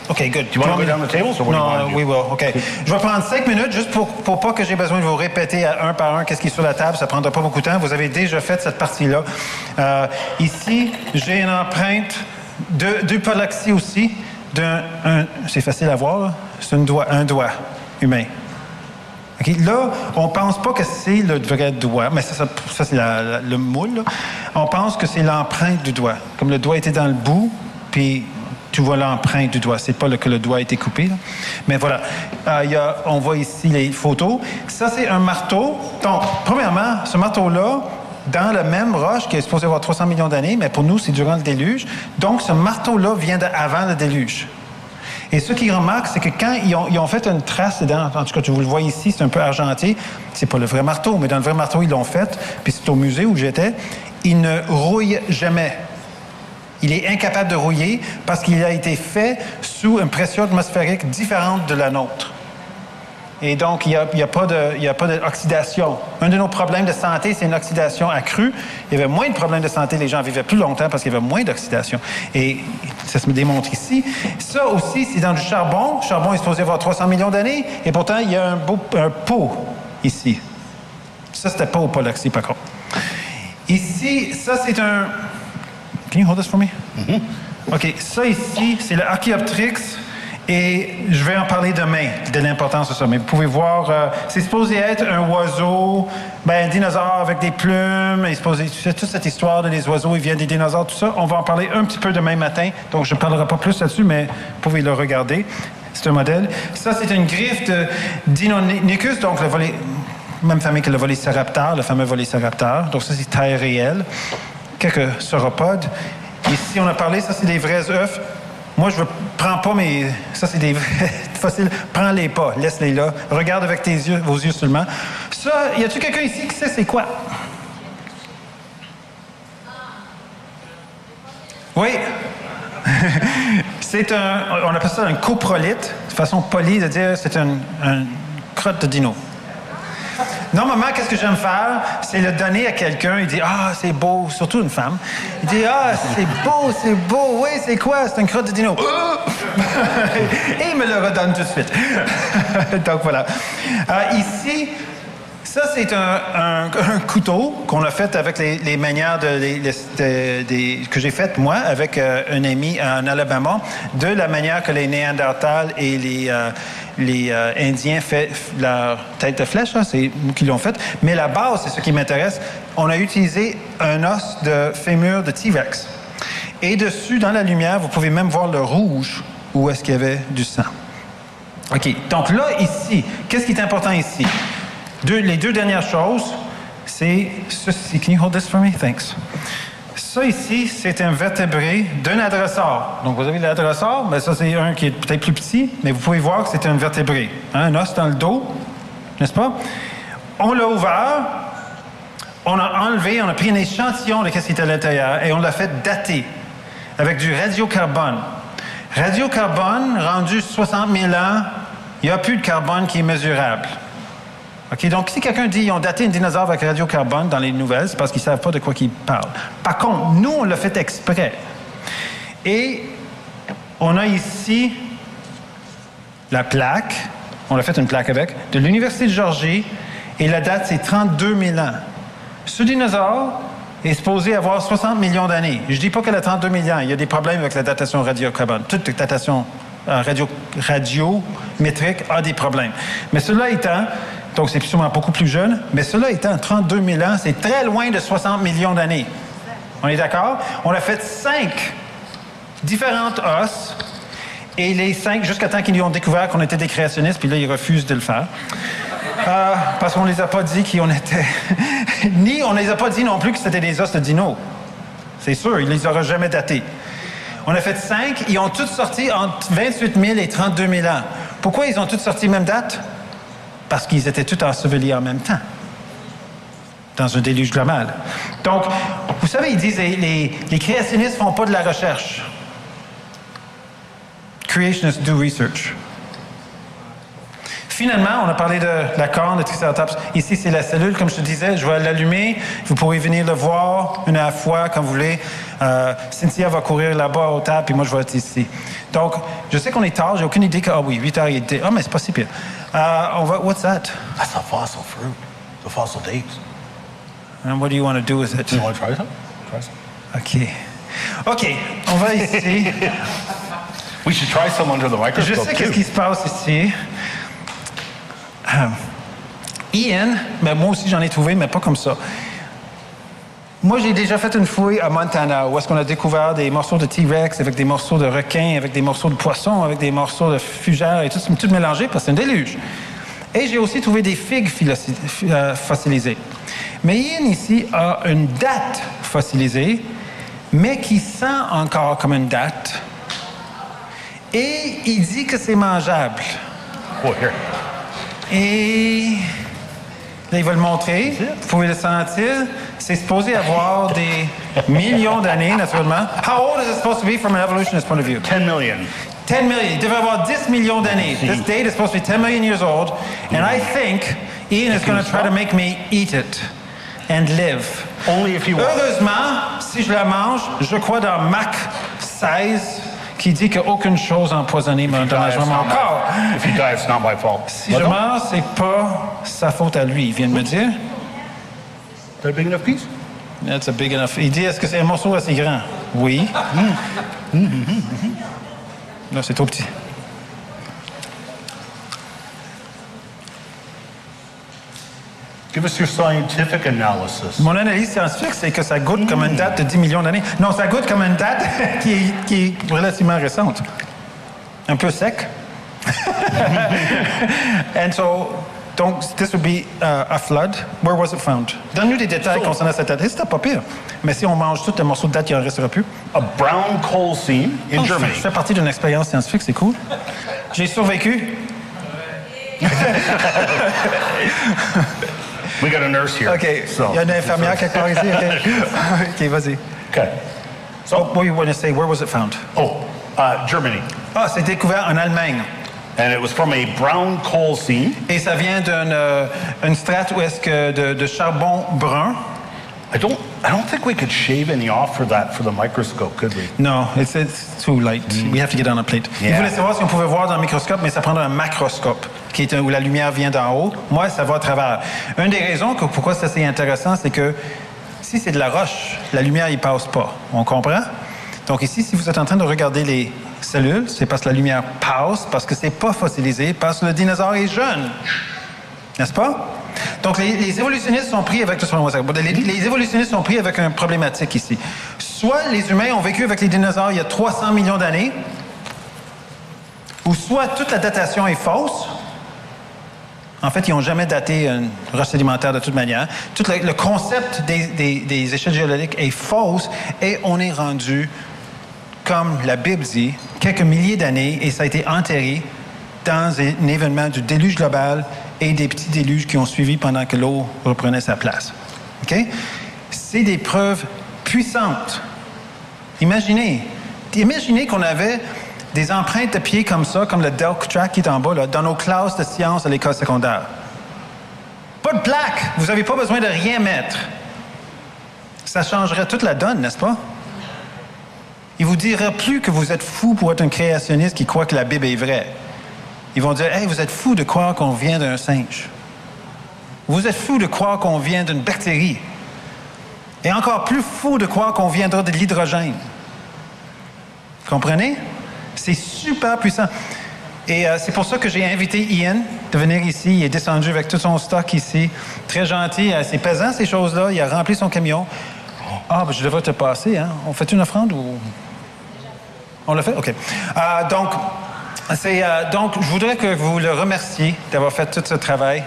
OK, good. Do you want to go down the tables or what do you want to No, do? we will. OK. Je vais prendre 5 minutes juste pour pas que j'ai besoin de vous répéter un par un qu'est-ce qui est sur la table. Ça ne prendra pas beaucoup de temps. Vous avez déjà fait cette partie-là. Ici, j'ai une empreinte de palaxie aussi. C'est facile à voir, là. C'est un doigt humain. Okay. Là, on pense pas que c'est le vrai doigt, mais ça c'est le moule. Là. On pense que c'est l'empreinte du doigt. Comme le doigt était dans le bout, puis tu vois l'empreinte du doigt. C'est pas que le doigt a été coupé. Là. Mais voilà, on voit ici les photos. Ça, c'est un marteau. Donc, premièrement, ce marteau-là, dans la même roche qui est supposée avoir 300 millions d'années, mais pour nous, c'est durant le déluge. Donc, ce marteau-là vient d'avant le déluge. Et ce qu'ils remarquent, c'est que quand ils ont fait une trace dedans, en tout cas, tu vous le vois ici, c'est un peu argenté, c'est pas le vrai marteau, mais dans le vrai marteau, ils l'ont fait, puis c'est au musée où j'étais, il ne rouille jamais. Il est incapable de rouiller parce qu'il a été fait sous une pression atmosphérique différente de la nôtre. Et donc, il n'y a pas d'oxydation. Un de nos problèmes de santé, c'est une oxydation accrue. Il y avait moins de problèmes de santé, les gens vivaient plus longtemps parce qu'il y avait moins d'oxydation. Et ça se démontre ici. Ça aussi, c'est dans du charbon. Le charbon est supposé avoir 300 millions d'années. Et pourtant, il y a un pot ici. Ça, c'était pas au polaxie, par contre. Ici, ça, c'est un... Can you hold this for me? Mm-hmm. OK, ça ici, c'est le Archaeopteryx. Et je vais en parler demain, de l'importance de ça. Mais vous pouvez voir, c'est supposé être un oiseau, un dinosaure avec des plumes. C'est toute cette histoire des oiseaux, ils viennent des dinosaures, tout ça. On va en parler un petit peu demain matin. Donc, je ne parlerai pas plus là-dessus, mais vous pouvez le regarder. C'est un modèle. Ça, c'est une griffe de Deinonychus, donc le volet, même famille que le Velociraptor, le fameux Velociraptor. Donc, ça, c'est taille réelle. Quelques sauropodes. Ici, on a parlé, ça, c'est des vrais œufs. Moi, je ne prends pas mes... Ça, c'est des vrais fossiles. Prends-les pas. Laisse-les là. Regarde avec vos yeux seulement. Ça, y a-t-il quelqu'un ici qui sait c'est quoi? Oui. On appelle ça un coprolite. De façon polie de dire c'est une crotte de dino. Normalement, qu'est-ce que j'aime faire? C'est le donner à quelqu'un. Il dit « Ah, c'est beau. » Surtout une femme. Il dit « Ah, c'est beau. Oui, c'est quoi? C'est une crotte de dino. » Et il me le redonne tout de suite. Donc, voilà. Ici, ça, c'est un couteau qu'on a fait avec les manières que j'ai faites, moi, avec un ami en Alabama, de la manière que les Néandertals et les Indiens font leur tête de flèche, là, c'est nous qui l'ont fait. Mais la base, c'est ce qui m'intéresse. On a utilisé un os de fémur de T-Rex. Et dessus, dans la lumière, vous pouvez même voir le rouge où est-ce qu'il y avait du sang. OK. Donc là, ici, qu'est-ce qui est important ici? Les deux dernières choses, c'est ceci. Can you hold this for me? Thanks. Ça ici, c'est un vertébré d'un hadrosaure. Donc, vous avez l'hadrosaure, mais ça, c'est un qui est peut-être plus petit, mais vous pouvez voir que c'est un vertébré. Hein, un os dans le dos, n'est-ce pas? On l'a ouvert, on a enlevé, on a pris un échantillon de ce qui était à l'intérieur et on l'a fait dater avec du radiocarbone. Radiocarbone, rendu 60 000 ans, il n'y a plus de carbone qui est mesurable. OK, donc si quelqu'un dit qu'ils ont daté un dinosaure avec radiocarbone dans les nouvelles, c'est parce qu'ils ne savent pas de quoi ils parlent. Par contre, nous, on l'a fait exprès. Et on a ici la plaque, on a fait une plaque avec, de l'Université de Géorgie, et la date, c'est 32 000 ans. Ce dinosaure est supposé avoir 60 millions d'années. Je ne dis pas qu'elle a 32 000 ans. Il y a des problèmes avec la datation radiocarbone. Toute datation radiométrique a des problèmes. Mais cela étant, donc c'est sûrement beaucoup plus jeune, mais cela étant 32 000 ans, c'est très loin de 60 millions d'années. On est d'accord? On a fait 5 différentes os, et les 5, jusqu'à temps qu'ils ont découvert qu'on était des créationnistes, puis là, ils refusent de le faire. Parce qu'on ne les a pas dit qu'on était... Ni on ne les a pas dit non plus que c'était des os de dinos. C'est sûr, ils ne les auraient jamais datés. On a fait 5, ils ont tous sorti entre 28 000 et 32 000 ans. Pourquoi ils ont tous sorti même date? Parce qu'ils étaient tous ensevelis en même temps, dans un déluge global. Donc, vous savez, ils disent les créationnistes ne font pas de la recherche. Creationists do research. Finalement, on a parlé de la corne, de Triceratops. Ici, c'est la cellule, comme je te disais. Je vais l'allumer. Vous pourrez venir le voir une à la fois, quand vous voulez. Cynthia va courir là-bas au table, puis moi, je vais être ici. Donc, je sais qu'on est tard. J'ai aucune idée que... Ah oui, 8h30. Ah, mais c'est pas si pire. On va... What's that? That's a fossil fruit. The fossil dates. And what do you want to do with it? You want to try some? Try some. OK, on va ici. We should try some under the microscope, Je sais too. qu'est-ce qui se passe ici. Ian, mais moi aussi j'en ai trouvé, mais pas comme ça. Moi, j'ai déjà fait une fouille à Montana, où est-ce qu'on a découvert des morceaux de T-Rex, avec des morceaux de requins, avec des morceaux de poissons, avec des morceaux de fugères, et tout mélangé, parce que c'est un déluge. Et j'ai aussi trouvé des figues fossilisées. Mais Ian, ici, a une date fossilisée, mais qui sent encore comme une date. Et il dit que c'est mangeable. Oh, here. Et là, il va le montrer. Vous pouvez le sentir. C'est supposé avoir des millions d'années, naturellement. How old is it supposed to be from an evolutionist point of view? 10 million. 10 million. Il devrait avoir 10 millions d'années. This date is supposed to be 10 million years old. And I think Ian is going to try to make me eat it and live. Only if you want. Heureusement, si je la mange, je crois dans Mac 16, qui dit qu'aucune chose empoisonnée me dommage mon corps. If you die, it's not my fault. Si je meurs, c'est pas sa faute à lui, il vient de me dire. Is that a big enough piece? That's a big enough. Il dit, est-ce que c'est un morceau assez grand? Oui. Non, c'est trop petit. Give us your scientific analysis. Mon analyse scientifique, c'est que ça goûte comme une date de 10 millions d'années. Non, ça goûte comme une date qui est relativement récente. Un peu sec. And so, donc, this would be a flood. Where was it found? Donne-nous des détails concernant cette date. C'était pas pire. Mais si on mange tout le morceau de date, il en restera plus. A brown coal seam in Germany. Je fais partie d'une expérience scientifique, c'est cool. J'ai survécu. We got a nurse here. OK. So, il y a une infirmière quelque part ici. OK, vas-y. Okay. So, what you want to say, where was it found? Germany. Ah, c'est découvert en Allemagne. And it was from a brown coal seam. Et ça vient d'une strate où est-ce que de charbon brun. I don't think we could shave any off for that for the microscope, could we? No, it's too light. We have to get on a plate. Yeah. Il voulait savoir si on pouvait voir dans le microscope, mais ça prendrait un macroscope, qui est où la lumière vient d'en haut. Moi, ça va à travers. Une des raisons pourquoi ça c'est intéressant, c'est que si c'est de la roche, la lumière y passe pas. On comprend? Donc ici, si vous êtes en train de regarder les cellules, c'est parce que la lumière passe, parce que c'est pas fossilisé, parce que le dinosaure est jeune. N'est-ce pas? Donc, les évolutionnistes sont pris avec... Les évolutionnistes sont pris avec une problématique ici. Soit les humains ont vécu avec les dinosaures il y a 300 millions d'années, ou soit toute la datation est fausse. En fait, ils n'ont jamais daté une roche sédimentaire de toute manière. Tout le concept des échelles géologiques est fausse et on est rendu, comme la Bible dit, quelques milliers d'années et ça a été enterré dans un événement du déluge global et des petits déluges qui ont suivi pendant que l'eau reprenait sa place. OK? C'est des preuves puissantes. Imaginez qu'on avait des empreintes de pieds comme ça, comme le Delk Track qui est en bas, là, dans nos classes de sciences à l'école secondaire. Pas de plaque! Vous n'avez pas besoin de rien mettre. Ça changerait toute la donne, n'est-ce pas? Il vous dira plus que vous êtes fou pour être un créationniste qui croit que la Bible est vraie. Ils vont dire, « Hey, vous êtes fou de croire qu'on vient d'un singe. Vous êtes fou de croire qu'on vient d'une bactérie. Et encore plus fou de croire qu'on viendra de l'hydrogène. » Comprenez? C'est super puissant. Et c'est pour ça que j'ai invité Ian de venir ici. Il est descendu avec tout son stock ici. Très gentil. C'est pesant, ces choses-là. Il a rempli son camion. Ah, ben, je devrais te passer, hein? On fait une offrande ou... On l'a fait? OK. Donc, je voudrais que vous le remerciez d'avoir fait tout ce travail.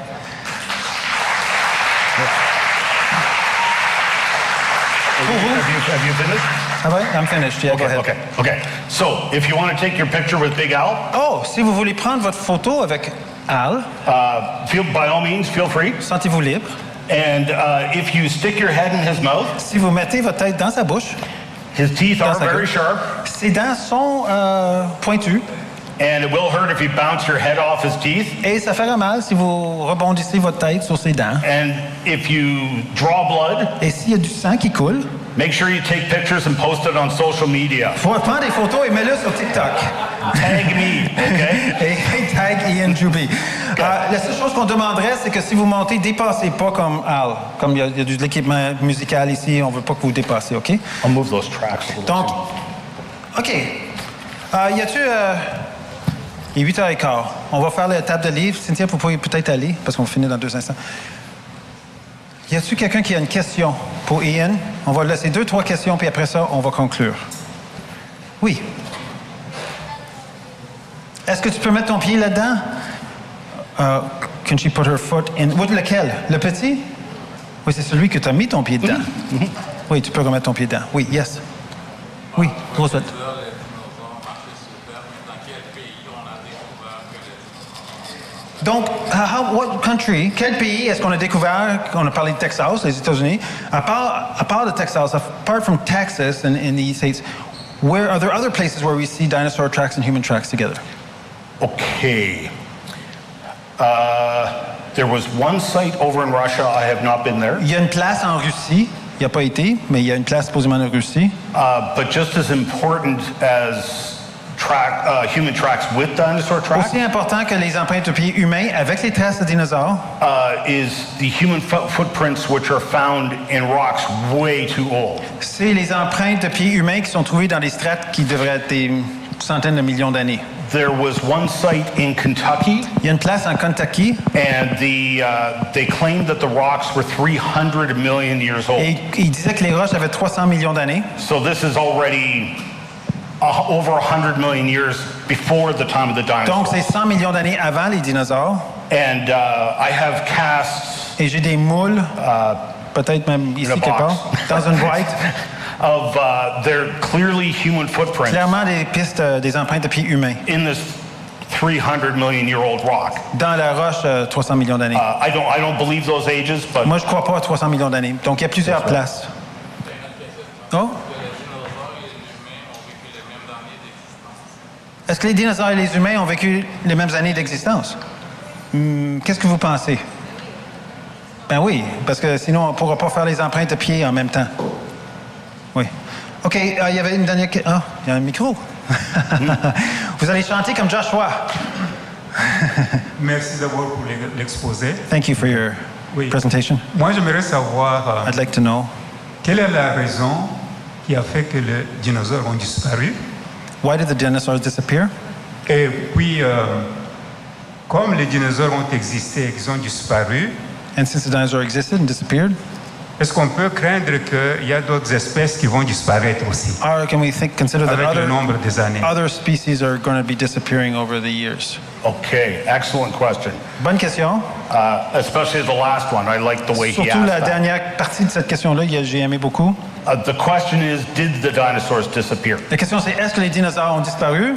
Have you finished? Ah ouais? I'm finished. Yeah, go ahead. Okay. So, if you want to take your picture with Big Al, Oh, si vous voulez prendre votre photo avec Al, by all means, feel free. sentez-vous libre. And if you stick your head in his mouth, Si vous mettez votre tête dans sa bouche, his teeth are sa very gueule, sharp, ses dents sont pointues and it will hurt if you bounce your head off his teeth. et ça fera mal si vous rebondissez votre tête sur ses dents. And if you draw blood, Et s'il y a du sang qui coule, make sure you take pictures and post it on social media. faut prendre des photos et mets-le sur TikTok. Tag me, okay? Et tag Ian Juby. La seule chose qu'on demanderait, c'est que si vous montez, dépassez pas comme Al. Comme il y a de l'équipement musical ici, on veut pas que vous dépassez, OK? I'll move those tracks a little. Donc, OK. Y a-tu... il est 8h15. On va faire la table de livres. Cynthia, vous pourriez peut-être aller, parce qu'on va finir dans 2 instants. Y a-tu quelqu'un qui a une question pour Ian? On va laisser 2-3 questions, puis après ça, on va conclure. Oui. Est-ce que tu peux mettre ton pied là-dedans? Can she put her foot in... Lequel? Le petit? Oui, c'est celui que tu as mis ton pied dedans. Oui, tu peux remettre ton pied dedans. Oui, yes. Oui, grosse foot. Donc, what country, quel pays est-ce qu'on a découvert, qu'on a parlé de Texas, les États-Unis, à part de Texas, apart from Texas and in the States, where are there other places where we see dinosaur tracks and human tracks together? Okay. There was one site over in Russia. I have not been there. Il y a une place en Russie, il n'y a pas été, mais il y a une place supposément en Russie. But just as important as human tracks with dinosaur tracks Aussi important que les empreintes de pieds humains avec les traces de dinosaures, is the human footprints which are found in rocks way too old. c'est les empreintes de pieds humains qui sont trouvées dans des strates qui devraient être des centaines de millions d'années. There was one site in Kentucky, Il y a une place en Kentucky and they claimed that the rocks were 300 million years old. et il disait que les roches avaient 300 millions d'années. So this is already over 100 million years before the time of the dinosaurs. Donc c'est 100 millions d'années avant les dinosaures. And I have casts Et j'ai des moules, peut-être même ici a quelque part, box. dans une boîte, of their clearly human footprints clairement des pistes, des empreintes de pieds humains in this 300 million year old rock. dans la roche 300 millions d'années. I don't believe those ages, but Moi, je crois pas à 300 millions d'années. Donc il y a plusieurs places. Oh? Est-ce que les dinosaures et les humains ont vécu les mêmes années d'existence? Qu'est-ce que vous pensez? Ben oui, parce que sinon, on ne pourra pas faire les empreintes de pieds en même temps. Oui. OK, il y avait une dernière... Ah, il y a un micro. Vous allez chanter comme Joshua. Merci d'abord pour l'exposé. Thank you for your presentation. Moi, j'aimerais savoir I'd like to know, quelle est la raison qui a fait que les dinosaures ont disparu. why did the dinosaurs disappear? Et puis, comme les dinosaures ont existé et qu'ils ont disparu, And since the dinosaurs existed and disappeared, est-ce qu'on peut craindre qu'il y a d'autres espèces qui vont disparaître aussi can we consider that avec le nombre des années? other species are going to be disappearing over the years? okay, excellent question. Bonne question. Especially the last one. I like the way he Surtout asked la that. dernière partie de cette question-là, j'ai aimé beaucoup. The question is, did the dinosaurs disappear? La question c'est, est-ce que les dinosaures ont disparu?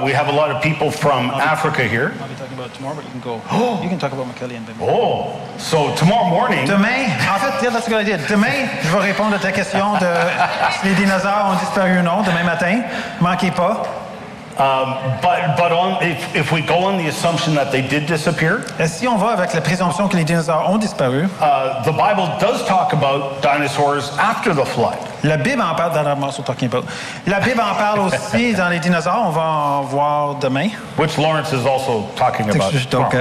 We have a lot of people from Africa here. I'll be talking about it tomorrow, but you can go. You can talk about Macaulay and Bimbo. Oh, so tomorrow morning, Demain, en fait, yeah, that's a good idea. Demain, je vais répondre à ta question de si les dinosaures ont disparu ou non, demain matin. Manquez pas. if we go on the assumption that they did disappear, Si on va avec la présomption que les dinosaures ont disparu, the Bible does talk about dinosaurs after the flood. la Bible en parle dans la morceau talking about. La Bible en parle aussi dans les dinosaures, on va en voir demain. Which Laurence is also talking about. Donc,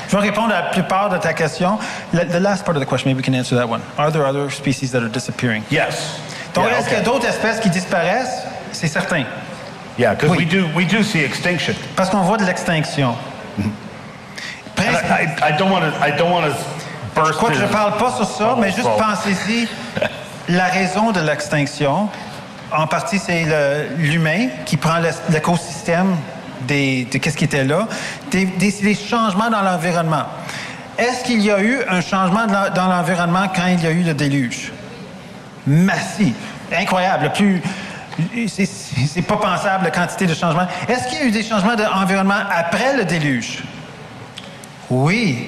je vais répondre à la plupart de ta question. The last part of the question, maybe we can answer that one. Are there other species that are disappearing? Yes. Donc, Yeah, est-ce qu'il y a d'autres espèces qui disparaissent? C'est certain. Yeah, because Oui. we do see extinction. Parce qu'on voit de l'extinction. And I don't want to burst. Je crois que je ne his- parle pas sur ça, mais juste Oh. pensez-y, la raison de l'extinction, en partie, c'est l'humain qui prend l'écosystème de qu'est-ce qui était là, des changements dans l'environnement. Est-ce qu'il y a eu un changement dans l'environnement quand il y a eu le déluge? Massif, incroyable, c'est pas pensable la quantité de changements. Est-ce qu'il y a eu des changements d'environnement après le déluge? Oui.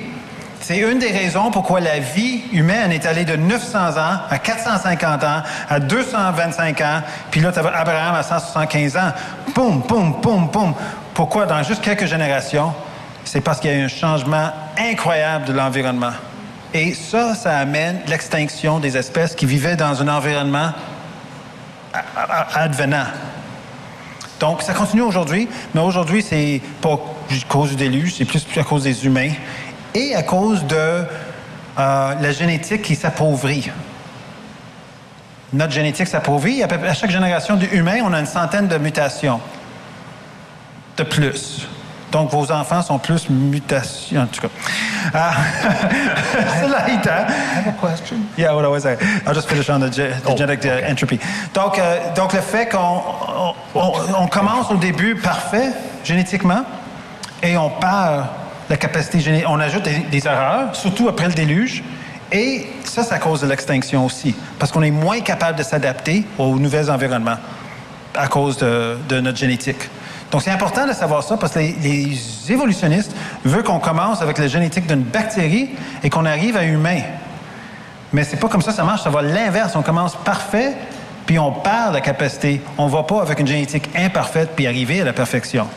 C'est une des raisons pourquoi la vie humaine est allée de 900 ans à 450 ans, à 225 ans, puis là, tu as Abraham à 175 ans. Boum, boum, boum, boum. Pourquoi dans juste quelques générations? C'est parce qu'il y a eu un changement incroyable de l'environnement. Et ça amène l'extinction des espèces qui vivaient dans un environnement advenant. Donc, ça continue aujourd'hui, mais aujourd'hui, c'est pas à cause du déluge, c'est plus à cause des humains et à cause de la génétique qui s'appauvrit. Notre génétique s'appauvrit. À chaque génération d'humains, on a une centaine de mutations de plus. Donc, vos enfants sont plus mutations, en tout cas. C'est light, hein? I have a question. Yeah, what was I? I'll just finish on the genetic entropy. Donc, le fait qu'on commence au début parfait, génétiquement, et on perd la capacité génétique. On ajoute des erreurs, surtout après le déluge, et ça, c'est à cause de l'extinction aussi, parce qu'on est moins capable de s'adapter aux nouveaux environnements à cause de notre génétique. Donc, c'est important de savoir ça parce que les évolutionnistes veulent qu'on commence avec la génétique d'une bactérie et qu'on arrive à humain. Mais c'est pas comme ça marche, ça va l'inverse. On commence parfait, puis on perd la capacité. On ne va pas avec une génétique imparfaite puis arriver à la perfection.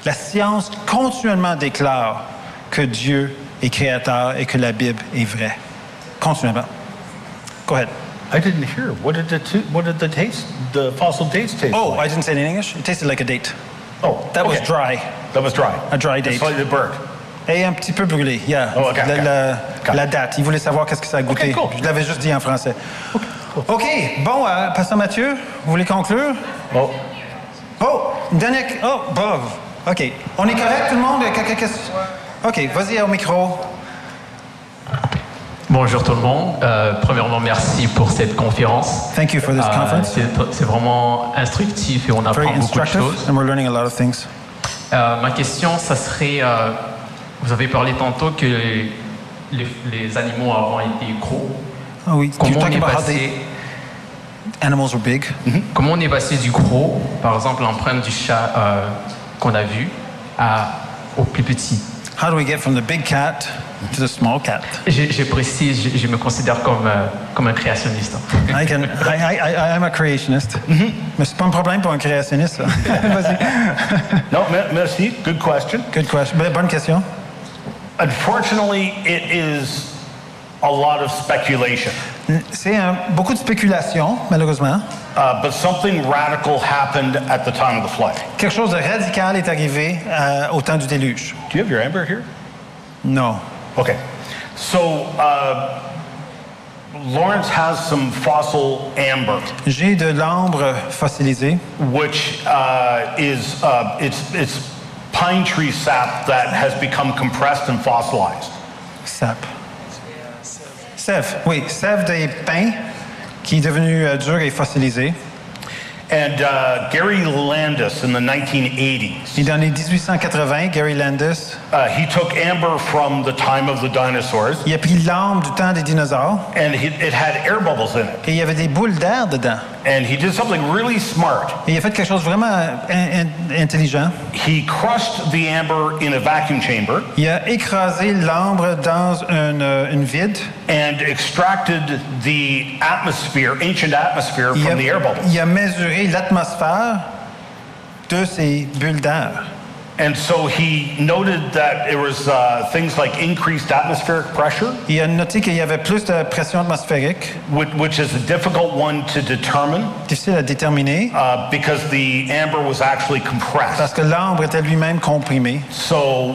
La science continuellement déclare que Dieu est créateur et que la Bible est vraie. Continuellement. Go ahead. I didn't hear. What did the fossil dates taste Oh, like? I didn't say it in English. It tasted like a date. Oh, That was okay. dry. That was dry. A dry date. Slightly burnt. Et un petit peu brûlé, yeah. Oh, okay, La date. Il voulait savoir qu'est-ce que ça a goûté. Okay, cool. Je l'avais juste dit en français. OK. Bon, Pasteur Mathieu, vous voulez conclure? Oh, Oh, une dernière... Oh, Bob. OK. On est correct, tout le monde? Il y a quelques questions? OK, vas-y au micro. Bonjour tout le monde. Premièrement, merci pour cette conférence. Thank you for this conference. C'est vraiment instructif et on apprend Very beaucoup de instructive, choses. and we're learning a lot of things. Ma question, ça serait, vous avez parlé tantôt que les animaux avant étaient gros. Oh, oui. Comment You're on talking est about how passé, the animals were big. comment on est passé du gros, par exemple l'empreinte du chat qu'on a vu, au plus petit? How do we get from the big cat to the small cat? Je précise, je me considère comme un créationniste. I'm a creationist. Mais c'est pas un problème pour un créationniste, ça. Vas-y. no, merci. Good question. Good question. Bonne question. Unfortunately, it is a lot of speculation. C'est beaucoup de spéculation, malheureusement. But something radical happened at the time of the flood. Quelque chose de radical est arrivé au temps du déluge. Do you have your amber here? Non. Okay. So, Laurence has some fossil amber, J'ai de l'ambre fossilisé, which is it's pine tree sap that has become compressed and fossilized. sap. Sève, oui, sève des pins qui est devenu dur et fossilisé. And Gary Landis in the 1980s, Et dans les 1880, Gary Landis, he took amber from the time of the dinosaurs, il a pris l'ambre du temps des dinosaures and it had air bubbles in it. et il y avait des boules d'air dedans. And he did something really smart. Et il a fait quelque chose de vraiment intelligent. He crushed the amber in a vacuum chamber Il a écrasé l'ambre dans une vide. and extracted the atmosphere, ancient atmosphere, from the air bubbles. Il a mesuré l'atmosphère de ces bulles d'air. And so he noted that there was things like increased atmospheric pressure. Il a noté qu'il y avait plus de pression atmosphérique. Which is a difficult one to determine. Difficile à déterminer. Because the amber was actually compressed. Parce que l'ambre était lui-même comprimé. So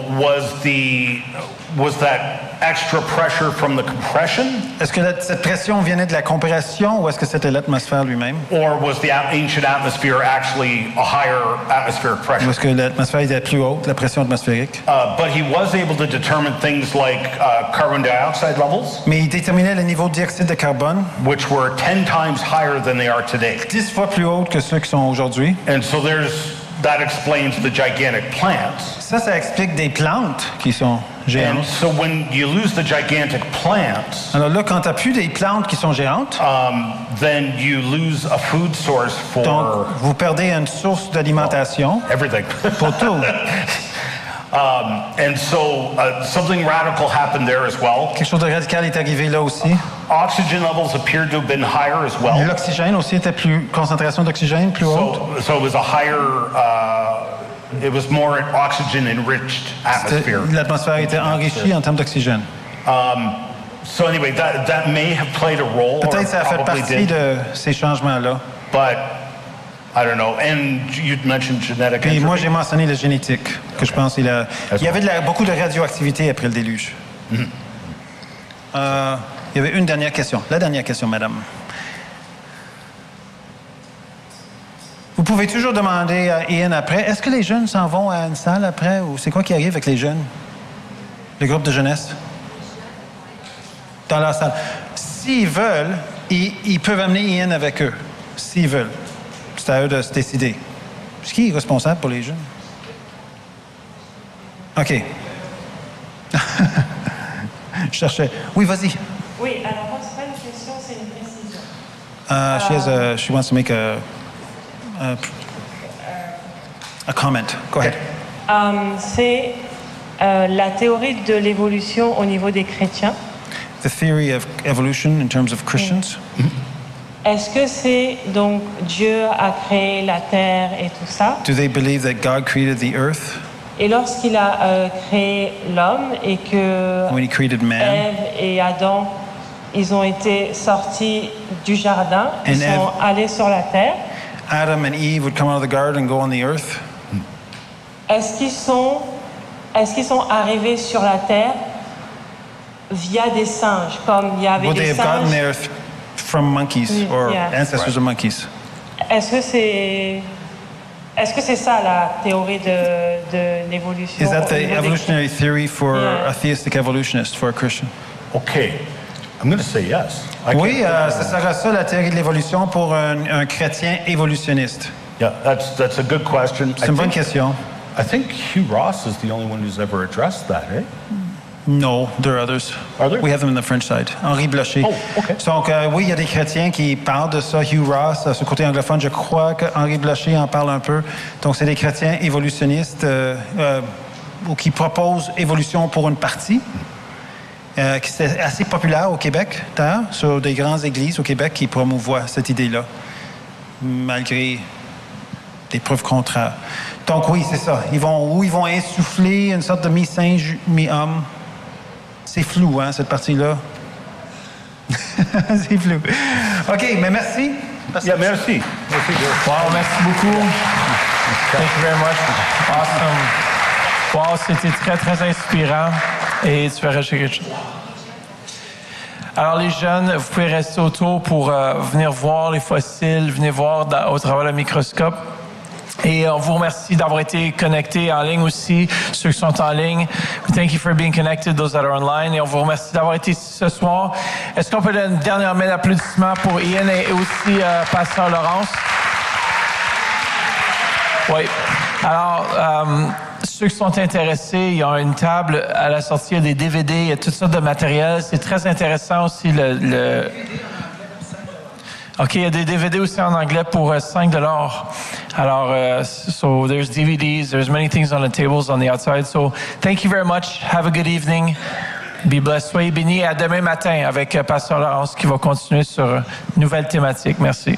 was that extra pressure from the compression? Est-ce que cette pression venait de la compression ou est-ce que c'était l'atmosphère lui-même? Or was the ancient atmosphere actually a higher atmospheric pressure? Ou est-ce que l'atmosphère était plus haute, la pression atmosphérique? But he was able to determine things like carbon dioxide levels. Mais il déterminait le niveau de dioxyde de carbone. Which were 10 times higher than they are today. 10 fois plus hautes que ceux qui sont aujourd'hui. And so that explains the gigantic plants. Ça explique des plantes qui sont géantes. And so when you lose the gigantic plants, alors là, quand tu n'as plus des plantes qui sont géantes, then you lose a food source for. Donc, vous perdez une source d'alimentation. Everything. Pour tout. And so something radical happened there as well. Quelque chose de radical est arrivé là aussi. Oxygen levels appeared to have been higher as well. L'oxygène aussi était plus concentration d'oxygène plus haute. So it was a higher. It was more oxygen-enriched atmosphere. L'atmosphère était enrichie en termes d'oxygène. So anyway, that may have played a role. Peut-être que ça a fait partie de ces changements-là. But I don't know. And you mentioned genetic. Et moi, j'ai mentionné la génétique, que je pense qu'il y avait beaucoup de radioactivité après le déluge. Il y avait une dernière question. La dernière question, madame. Vous pouvez toujours demander à Ian après, est-ce que les jeunes s'en vont à une salle après ou c'est quoi qui arrive avec les jeunes? Le groupe de jeunesse? Dans la salle. S'ils veulent, ils peuvent amener Ian avec eux. S'ils veulent. C'est à eux de se décider. Qui est responsable pour les jeunes? OK. Je cherchais. Oui, vas-y. Oui, alors moi, c'est pas une question, c'est une précision. She wants to make a comment. Go ahead. C'est la théorie de l'évolution au niveau des chrétiens. The theory of evolution in terms of Christians. Est-ce que c'est donc Dieu a créé la terre et tout ça? Do they believe that God created the earth? Et lorsqu'il a créé l'homme et que When he created man, Ève et Adam, ils ont été sortis du jardin, ils sont allés sur la terre. Adam and Eve would come out of the garden and go on the earth. Est-ce qu'ils sont arrivés sur la terre via des singes, comme il y avait Would des they have singes? gotten there from monkeys or ancestors of monkeys? Est-ce que c'est ça la théorie de l'évolution? Is that the evolutionary theory for a theistic evolutionist, for a Christian? Okay, I'm going to say yes. Oui, ce sera ça la théorie de l'évolution pour un chrétien évolutionniste. Yeah, that's a good question. C'est une bonne question. I think Hugh Ross is the only one who's ever addressed that, eh? No, there are others. Are there? We have them on the French side. Henri Blocher. Oh, okay. Donc, oui, il y a des chrétiens qui parlent de ça. Hugh Ross, ce côté anglophone, je crois que Henri Blocher en parle un peu. Donc, c'est des chrétiens évolutionnistes ou qui proposent évolution pour une partie. Qui c'est assez populaire au Québec, d'ailleurs, sur des grandes églises au Québec qui promouvoient cette idée-là, malgré des preuves contraires. Donc oui, c'est ça. Ils vont insuffler une sorte de mi-singe, mi-homme. C'est flou, hein, cette partie-là. C'est flou. OK, mais merci. Yeah, merci. Merci. Wow, merci beaucoup. Thank you very much. Awesome. Wow, c'était très, très inspirant. Et tu vas rajouter quelque chose? Alors, les jeunes, vous pouvez rester autour pour venir voir les fossiles, venir voir au travers le microscope. Et on vous remercie d'avoir été connectés en ligne aussi, ceux qui sont en ligne. Thank you for being connected, those that are online. Et on vous remercie d'avoir été ici ce soir. Est-ce qu'on peut donner une dernière main d'applaudissement pour Ian et aussi Pasteur Laurence? Oui. Alors, ceux qui sont intéressés, il y a une table à la sortie, il y a des DVD, il y a toutes sortes de matériel. C'est très intéressant aussi OK, il y a des DVD aussi en anglais pour $5. Alors, so there's DVDs, there's many things on the tables on the outside. So, thank you very much. Have a good evening. Be blessed. Soyez bénis. À demain matin avec Pasteur Laurence qui va continuer sur une nouvelle thématique. Merci.